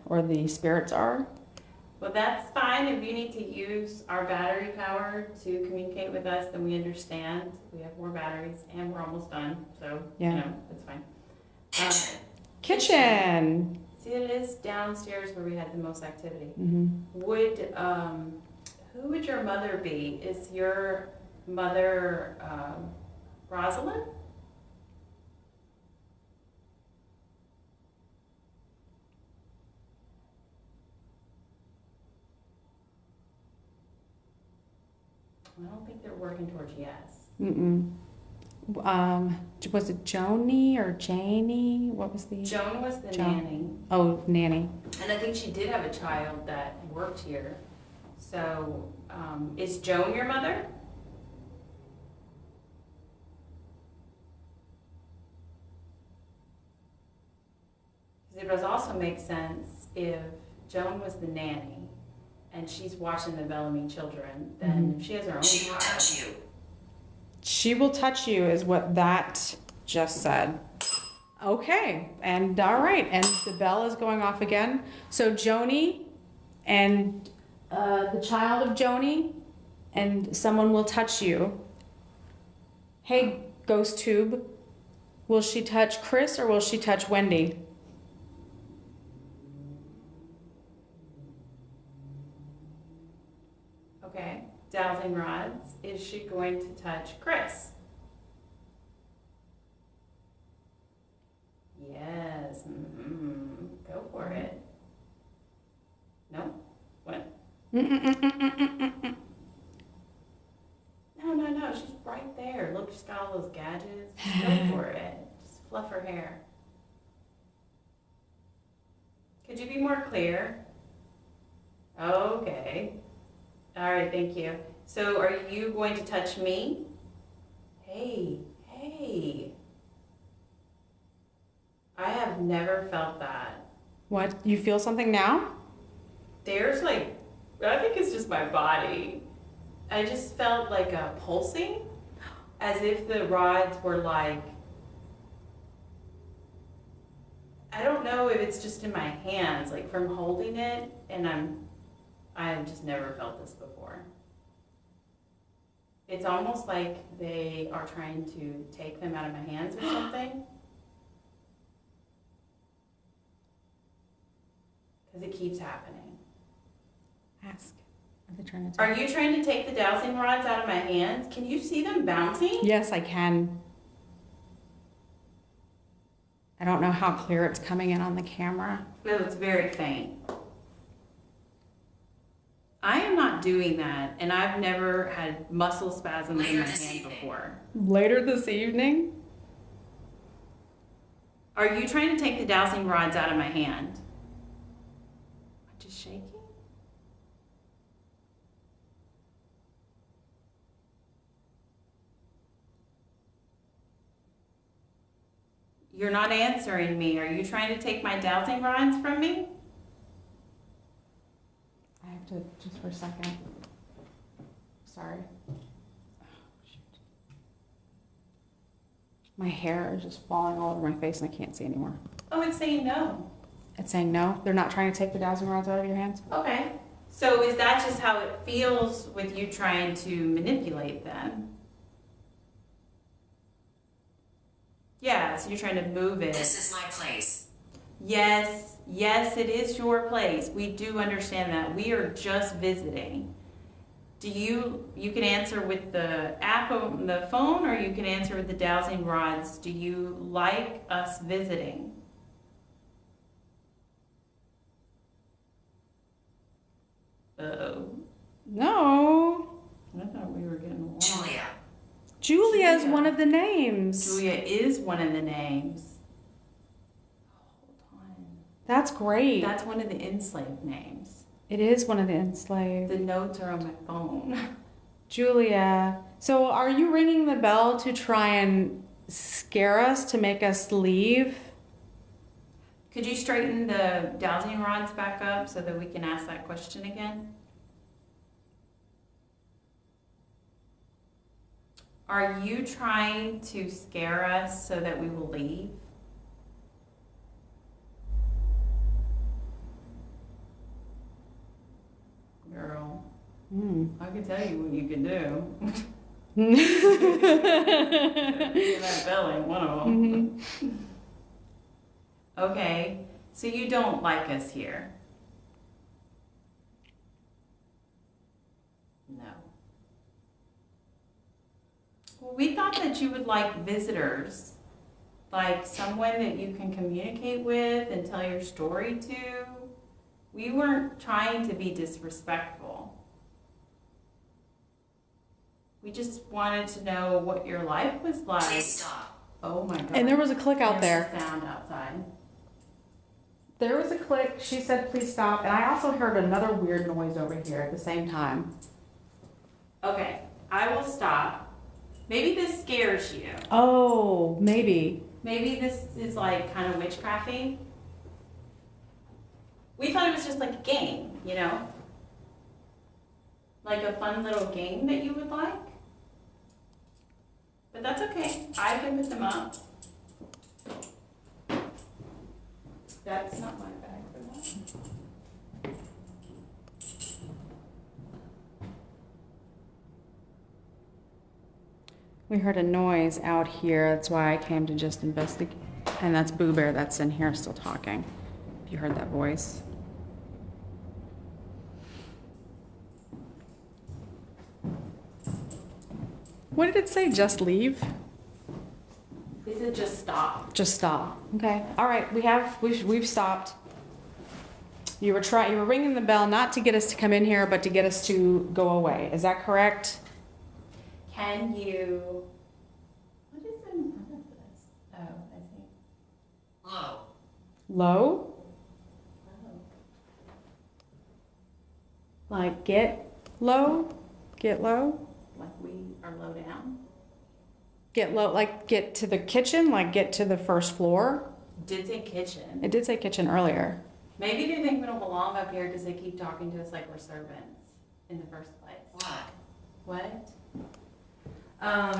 or the spirits are. Well, that's fine. If you need to use our battery power to communicate with us, then we understand. We have more batteries and we're almost done. So, Yeah. you know, that's fine. Kitchen. See, it is downstairs where we had the most activity. Mm-hmm. Who would your mother be? Is your mother Rosalind? I don't think they're working towards yes. Mm-mm. Was it Joni or Janie? What was the? Joan was the Joan. nanny. Oh, nanny. And I think she did have a child that worked here. So, is Joan your mother? Because it does also make sense if Joan was the nanny and she's watching the Bellamy children, then if she has her own She will child. touch you. She will touch you is what that just said. Okay, and all right, and the bell is going off again. So Joni and the child of Joni, and someone will touch you. Hey, ghost tube, will she touch Chris or will she touch Wendy? Okay, dowsing rods. Is she going to touch Chris? Yes. Go for it. No? What? No. She's right there. Look, she's got all those gadgets. Go for it. Just fluff her hair. Could you be more clear? Okay. All right, thank you. So are you going to touch me? Hey. I have never felt that. What, you feel something now? There's like, I think it's just my body. I just felt like a pulsing, as if the rods were like, I don't know if it's just in my hands, like from holding it, and I've just never felt this before. It's almost like they are trying to take them out of my hands or something. Because it keeps happening. Ask. Are they trying to Are you trying to take the dowsing rods out of my hands? Can you see them bouncing? Yes, I can. I don't know how clear it's coming in on the camera. No, it's very faint. I am not doing that, and I've never had muscle spasms in my hand before. Later this evening? Are you trying to take the dowsing rods out of my hand? I'm just shaking. You're not answering me. Are you trying to take my dowsing rods from me? I have to, just for a second. Sorry. Oh, shoot. My hair is just falling all over my face and I can't see anymore. Oh, it's saying no. It's saying no? They're not trying to take the dowsing rods out of your hands? Okay. So is that just how it feels with you trying to manipulate them? Yeah, so you're trying to move it. This is my place. Yes, it is your place. We do understand that. We are just visiting. You can answer with the app on the phone, or you can answer with the dowsing rods. Do you like us visiting? Uh-oh. No. I thought we were getting along. Julia. Julia is one of the names. Julia is one of the names. Hold on. That's great. That's one of the enslaved names. It is one of the enslaved. The notes are on my phone. Julia. So are you ringing the bell to try and scare us, to make us leave? Could you straighten the dowsing rods back up so that we can ask that question again? Are you trying to scare us so that we will leave? Girl, I can tell you what you can do. That bell ain't one of them. Okay, so you don't like us here? No. Well, we thought that you would like visitors, like someone that you can communicate with and tell your story to. We weren't trying to be disrespectful. We just wanted to know what your life was like. Please stop. Oh my God. And there was a click out There's there. a sound outside. There was a click. She said, please stop. And I also heard another weird noise over here at the same time. Okay, I will stop. Maybe this scares you. Oh, maybe. Maybe this is like kind of witchcrafty. We thought it was just like a game, you know? Like a fun little game that you would like. But that's okay. I can put them up. That's not my bag for that. We heard a noise out here. That's why I came to just investigate. And that's Boo Bear that's in here still talking. If you heard that voice. What did it say? Just leave? It said just stop. Just stop. Okay. All right. We've stopped. You were ringing the bell not to get us to come in here, but to get us to go away. Is that correct? Can you? What is in front of this? Oh, I see. Low. Low? Oh. Like get low? Get low? Like we are low down. Get low, like get to the kitchen, like get to the first floor. Did say kitchen. It did say kitchen earlier. Maybe they think we don't belong up here because they keep talking to us like we're servants in the first place. What? What?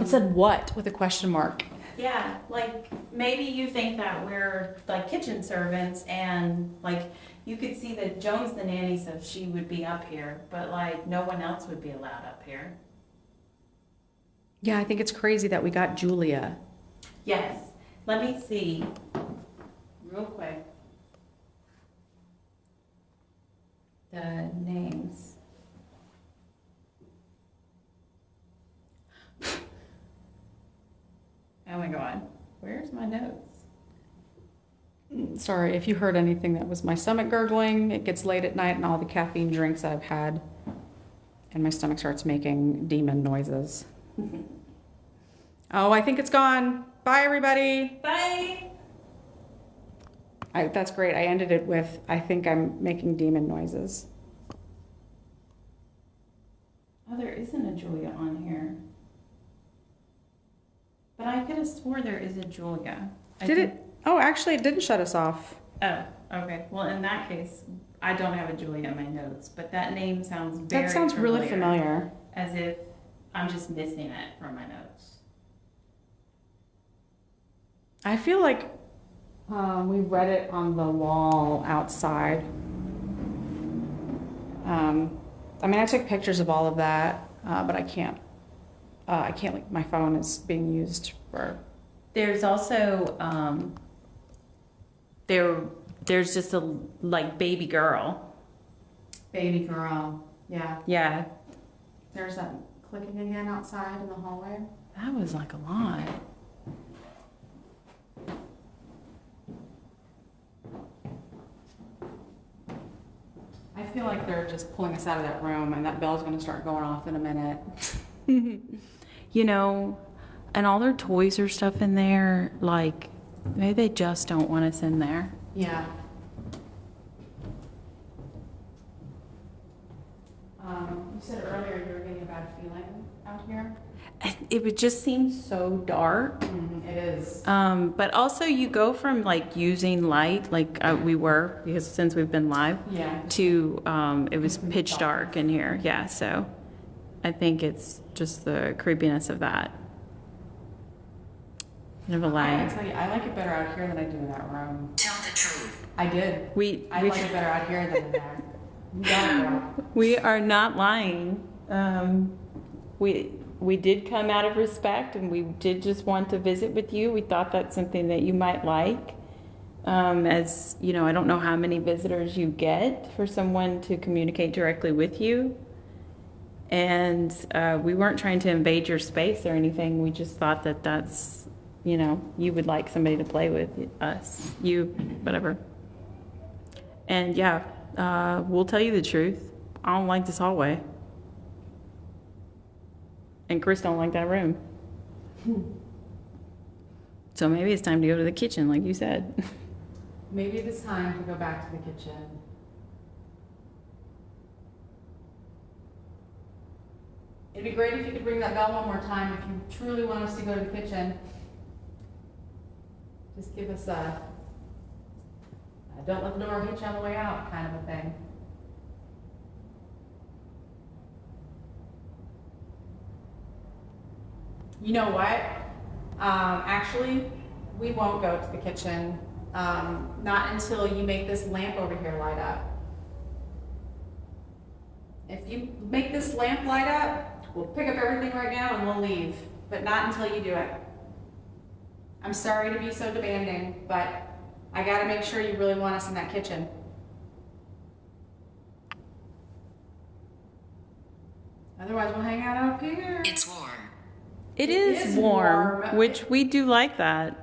It said what with a question mark. Yeah, like maybe you think that we're like kitchen servants and like you could see that Joan's the nanny, so she would be up here, but like no one else would be allowed up here. Yeah, I think it's crazy that we got Julia. Yes, let me see real quick the names. Oh my God, where's my notes? Sorry if you heard anything. That was my stomach gurgling. It gets late at night and all the caffeine drinks that I've had. And my stomach starts making demon noises. Oh, I think it's gone. Bye, everybody. Bye! That's great. I ended it with, I think I'm making demon noises. Oh, there isn't a Julia on here. But I could have swore there is a Julia. Did it? Oh, actually, it didn't shut us off. Oh, okay. Well, in that case, I don't have a Julia in my notes, but that name sounds very That sounds really familiar. As if I'm just missing it from my notes. I feel like we read it on the wall outside. I mean, I took pictures of all of that, but I can't. Like, my phone is being used for. There's also there's just a like baby girl. Baby girl. Yeah. Yeah, There's that clicking again outside in the hallway. that was like a lot. I feel like they're just pulling us out of that room, and that bell's going to start going off in a minute. You know, and all their toys or stuff in there, like maybe they just don't want us in there. Yeah. You said earlier you were getting a bad feeling out here. It would just seem so dark. It is. But also you go from like using light, like we were, because since we've been live, Yeah. to it was pitch dark in here. Yeah, so I think it's just the creepiness of that. Never I lie. tell you, I like it better out here than I do in that room. Tell the truth. I did. I like it better out here than in there. Yeah. We are not lying. We did come out of respect, and we did just want to visit with you. We thought that's something that you might like. As you know, I don't know how many visitors you get for someone to communicate directly with you. And we weren't trying to invade your space or anything. We just thought that that's, you know, you would like somebody to play with us, you, whatever. And yeah, we'll tell you the truth. I don't like this hallway. And Chris don't like that room. So maybe it's time to go to the kitchen, like you said. Maybe it's time to go back to the kitchen. It'd be great if you could ring that bell one more time if you truly want us to go to the kitchen. Just give us a don't let the door hit you on the way out kind of a thing. You know what? Actually, we won't go to the kitchen. Not until you make this lamp over here light up. If you make this lamp light up, we'll pick up everything right now and we'll leave, but not until you do it. I'm sorry to be so demanding, but I gotta make sure you really want us in that kitchen. Otherwise, we'll hang out up here. It's warm. It It is is warm, warm. which we do like that.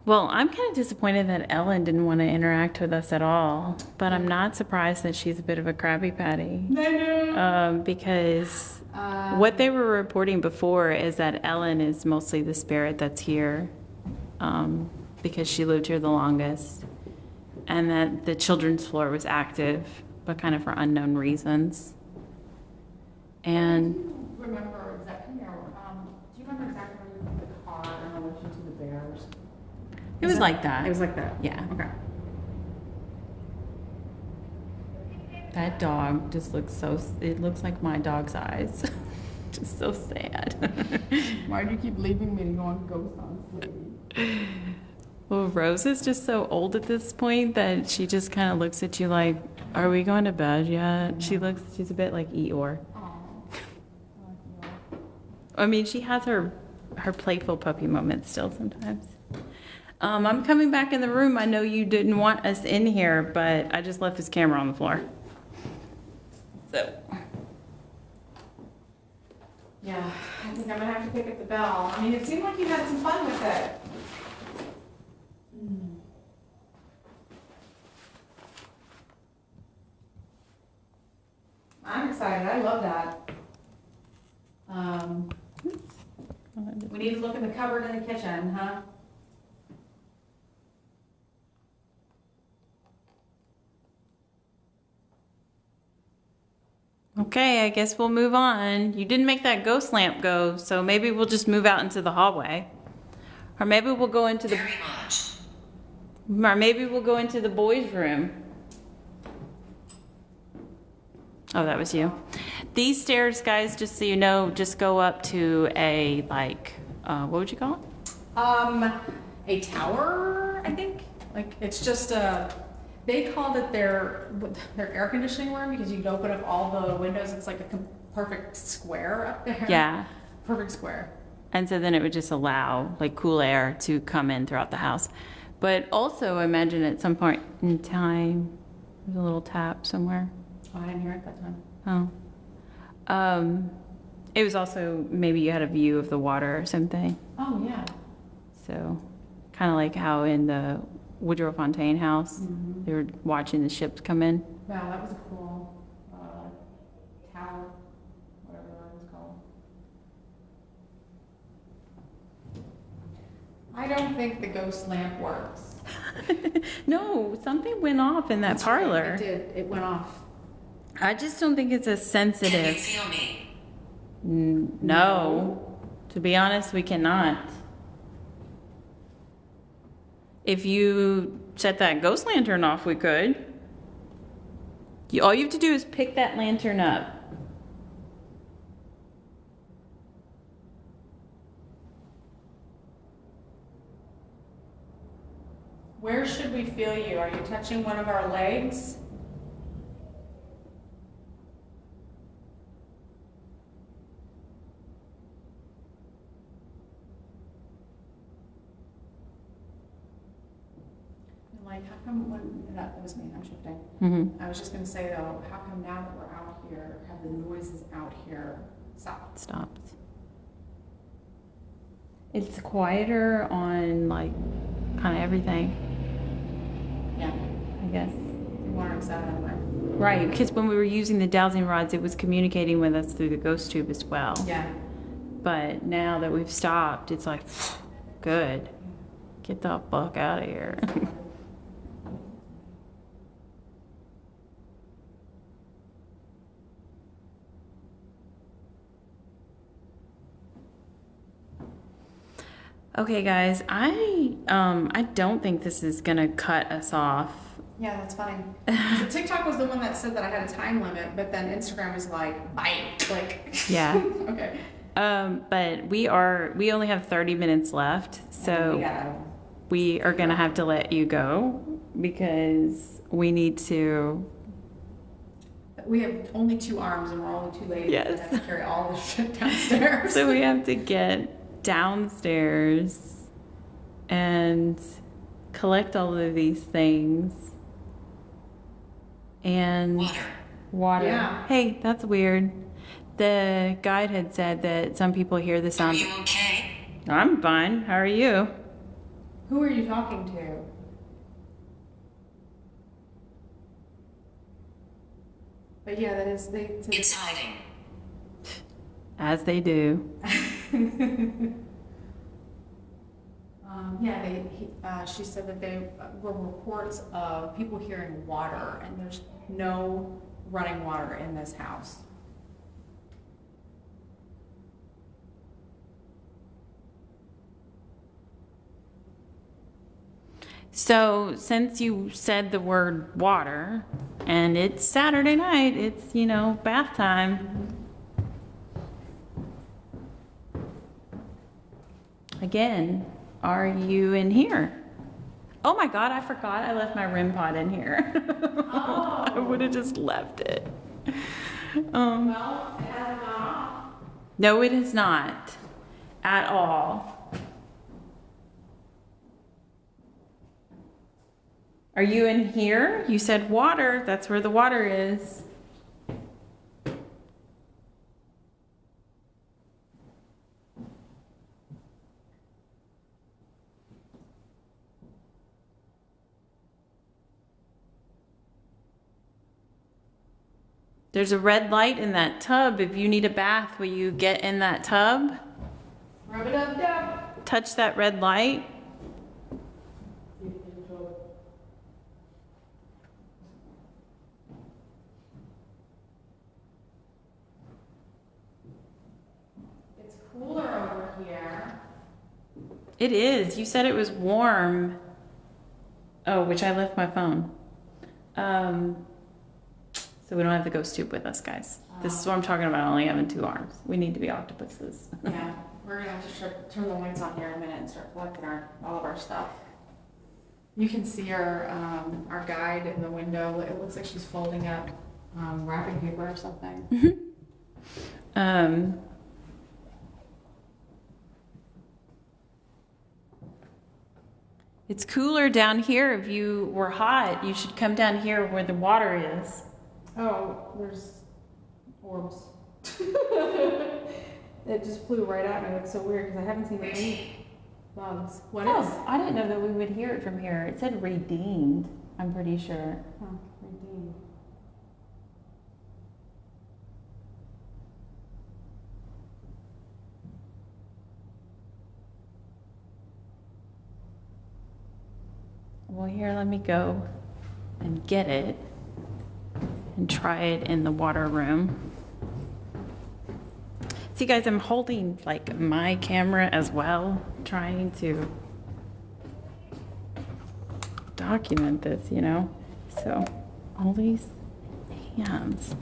Well, I'm kind of disappointed that Ellen didn't want to interact with us at all, but I'm not surprised that she's a bit of a Krabby Patty. I know. Because what they were reporting before is that Ellen is mostly the spirit that's here, because she lived here the longest, and that the children's floor was active, but kind of for unknown reasons. And Remember exactly, do you remember exactly where you put the car in relation to the bears? it was like that. It was like that? Yeah. Okay. That dog just looks so, it looks like my dog's eyes. Just so sad. Why do you keep leaving me to go on ghost hunts? Well, Rose is just so old at this point that she just kind of looks at you like, are we going to bed yet? She's a bit like Eeyore. I mean, she has her playful puppy moments still sometimes. I'm coming back in the room. I know you didn't want us in here, but I just left his camera on the floor. So. Yeah, I think I'm gonna have to pick up the bell. I mean, it seemed like you had some fun with it. I'm excited. I love that. We need to look in the cupboard in the kitchen, huh? Okay, I guess we'll move on. You didn't make that ghost lamp go, so maybe we'll just move out into the hallway. Or maybe we'll go into the Very much. or maybe we'll go into the boys' room. Oh, that was you. These stairs, guys, just so you know, just go up to a like what would you call it? A tower, I think. Like, it's just they called it their air conditioning room because you could open up all the windows. It's like a perfect square up there. Yeah. Perfect square. And so then it would just allow like cool air to come in throughout the house. But also imagine at some point in time there's a little tap somewhere. Oh, I didn't hear it that time. Oh. It was also maybe you had a view of the water or something. Oh, yeah. So kind of like how in the Woodrow Fontaine house, they were watching the ships come in. Yeah, that was a cool tower, whatever that was called. I don't think the ghost lamp works. No, something went off in that That's right, parlor. it did. It went off. I just don't think it's as Can you sensitive. feel me? No. To be honest, we cannot. If you set that ghost lantern off, we could. All you have to do is pick that lantern up. Where should we feel you? Are you touching one of our legs? Like, how come when that was me, I'm shifting. Mm-hmm. I was just gonna say though, how come now that we're out here, have the noises out here stopped? Stopped. It's quieter on like kind of everything, Yeah, I guess. we want to accept that way. Right, because when we were using the dowsing rods, it was communicating with us through the ghost tube as well. Yeah. But now that we've stopped, it's like, good. Get the fuck out of here. Okay, guys, I don't think this is gonna cut us off. Yeah, that's funny. So TikTok was the one that said that I had a time limit, but then Instagram was like, bye. Like, Yeah. Okay. But we only have 30 minutes left, so we are gonna have to let you go because we need to. We have only 2 arms and we're only 2 ladies. Yes. And I have to carry all this shit downstairs. So we have to get downstairs and collect all of these things. And water. Yeah. Hey, that's weird. The guide had said that some people hear the sound. Are you okay? I'm fine. How are you? Who are you talking to? But yeah, that is It's hiding. As they do. She said that there were reports of people hearing water, and there's no running water in this house. So, since you said the word water, and it's Saturday night, it's, bath time. Again, are you in here? Oh my God, I forgot I left my REM pod in here. Oh. I would have just left it. Well, it hasn't gone off. No, it is not at all. Are you in here? You said water. That's where the water is. There's a red light in that tub. If you need a bath, will you get in that tub? Rub it up, dub. Touch that red light. It's cooler over here. It is. You said it was warm. Oh, which I left my phone. So we don't have the ghost tube with us, guys. This is what I'm talking about, only having 2 arms. We need to be octopuses. Yeah, we're gonna have to turn the lights on here in a minute and start collecting all of our stuff. You can see our guide in the window. It looks like she's folding up wrapping paper or something. It's cooler down here. If you were hot, you should come down here where the water is. Oh, there's orbs. It just flew right at me. It's so weird because I haven't seen any bugs. What is? Oh, I didn't know that we would hear it from here. It said redeemed, I'm pretty sure. Huh, redeemed. Well, here, let me go and get it and try it in the water room. See, guys, I'm holding like my camera as well, trying to document this, So, all these hands.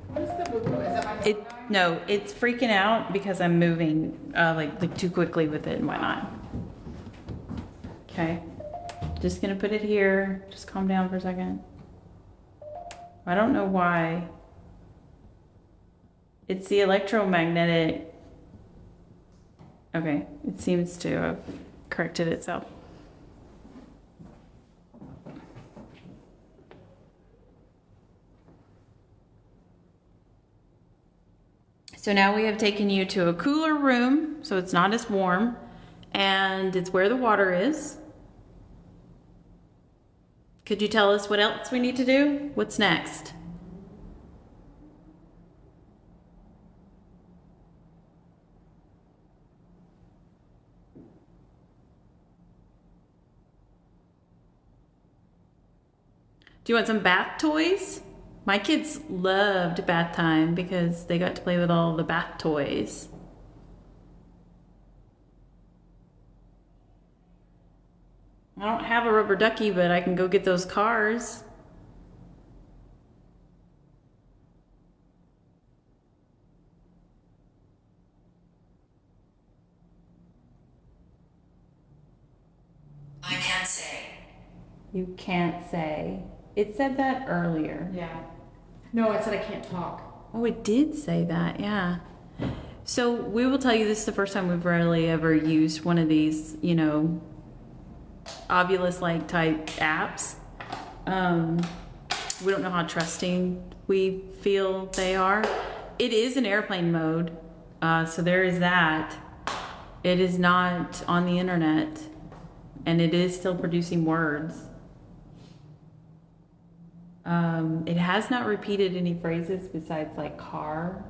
What is the boo-boo? Is that my phone guy? No, it's freaking out because I'm moving like too quickly with it and whatnot. Okay, just gonna put it here. Just calm down for a second. I don't know why. It's the electromagnetic. Okay, it seems to have corrected itself. So now we have taken you to a cooler room, so it's not as warm, and it's where the water is. Could you tell us what else we need to do? What's next? Do you want some bath toys? My kids loved bath time because they got to play with all the bath toys. I don't have a rubber ducky, but I can go get those cars. I can't say. You can't say. It said that earlier. Yeah. No, it said I can't talk. Oh, it did say that, yeah. So we will tell you this is the first time we've really ever used one of these, you know, Ovilus-like type apps. We don't know how trusting we feel they are. It is in airplane mode, so there is that. It is not on the internet, and it is still producing words. It has not repeated any phrases besides like car.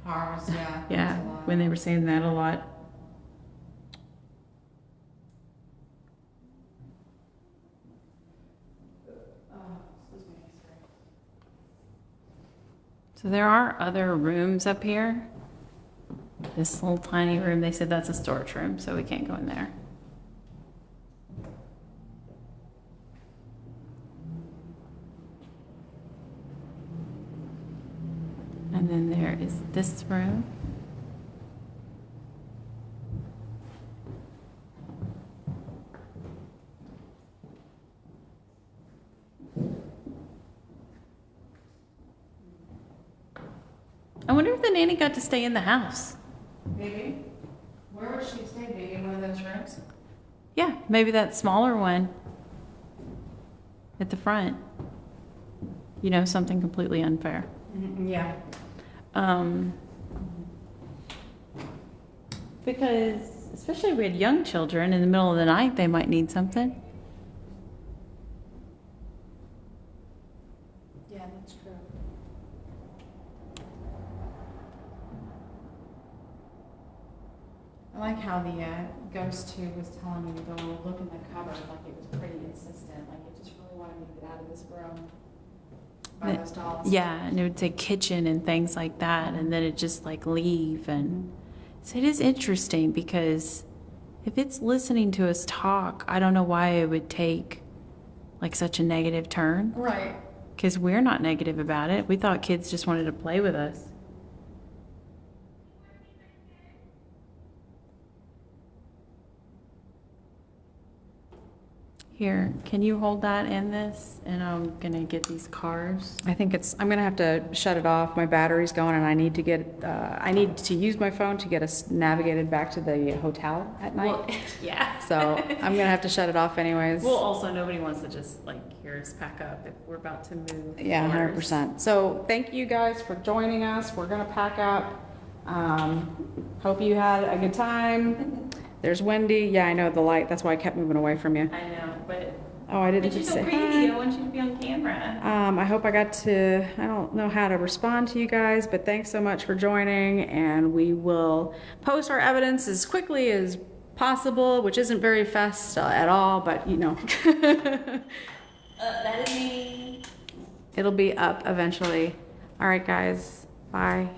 Cars, yeah. Yeah, there's a lot. when they were saying that a lot. So there are other rooms up here. This little tiny room, they said that's a storage room, so we can't go in there. And then there is this room. I wonder if the nanny got to stay in the house. Maybe. Where would she stay? Maybe in one of those rooms? Yeah, maybe that smaller one at the front. You know, something completely unfair. Yeah. Because especially if we had young children in the middle of the night, they might need something. Yeah, that's true. I like how the ghost too was telling me to go look in the cupboard, like it was pretty insistent, like it just really wanted me to get out of this room by those dolls. Yeah, and it would say kitchen and things like that, and then it just like leave. And so it is interesting because if it's listening to us talk, I don't know why it would take like such a negative turn. Right. Because we're not negative about it. We thought kids just wanted to play with us. Here, can you hold that in this? And I'm gonna get these cars. I think I'm gonna have to shut it off. My battery's going, and I need to use my phone to get us navigated back to the hotel at night. Well, yeah. So I'm gonna have to shut it off anyways. Well, also nobody wants to just like hear us pack up if we're about to move. Yeah, floors. 100%. So thank you guys for joining us. We're gonna pack up. Hope you had a good time. There's Wendy. Yeah, I know the light. That's why I kept moving away from you. I know, but Oh, I didn't you're just so say pretty. hi. I want you to be on camera. I hope I got to, I don't know how to respond to you guys, but thanks so much for joining, and we will post our evidence as quickly as possible, which isn't very fast at all, but you know. That is me. It'll be up eventually. All right, guys. Bye.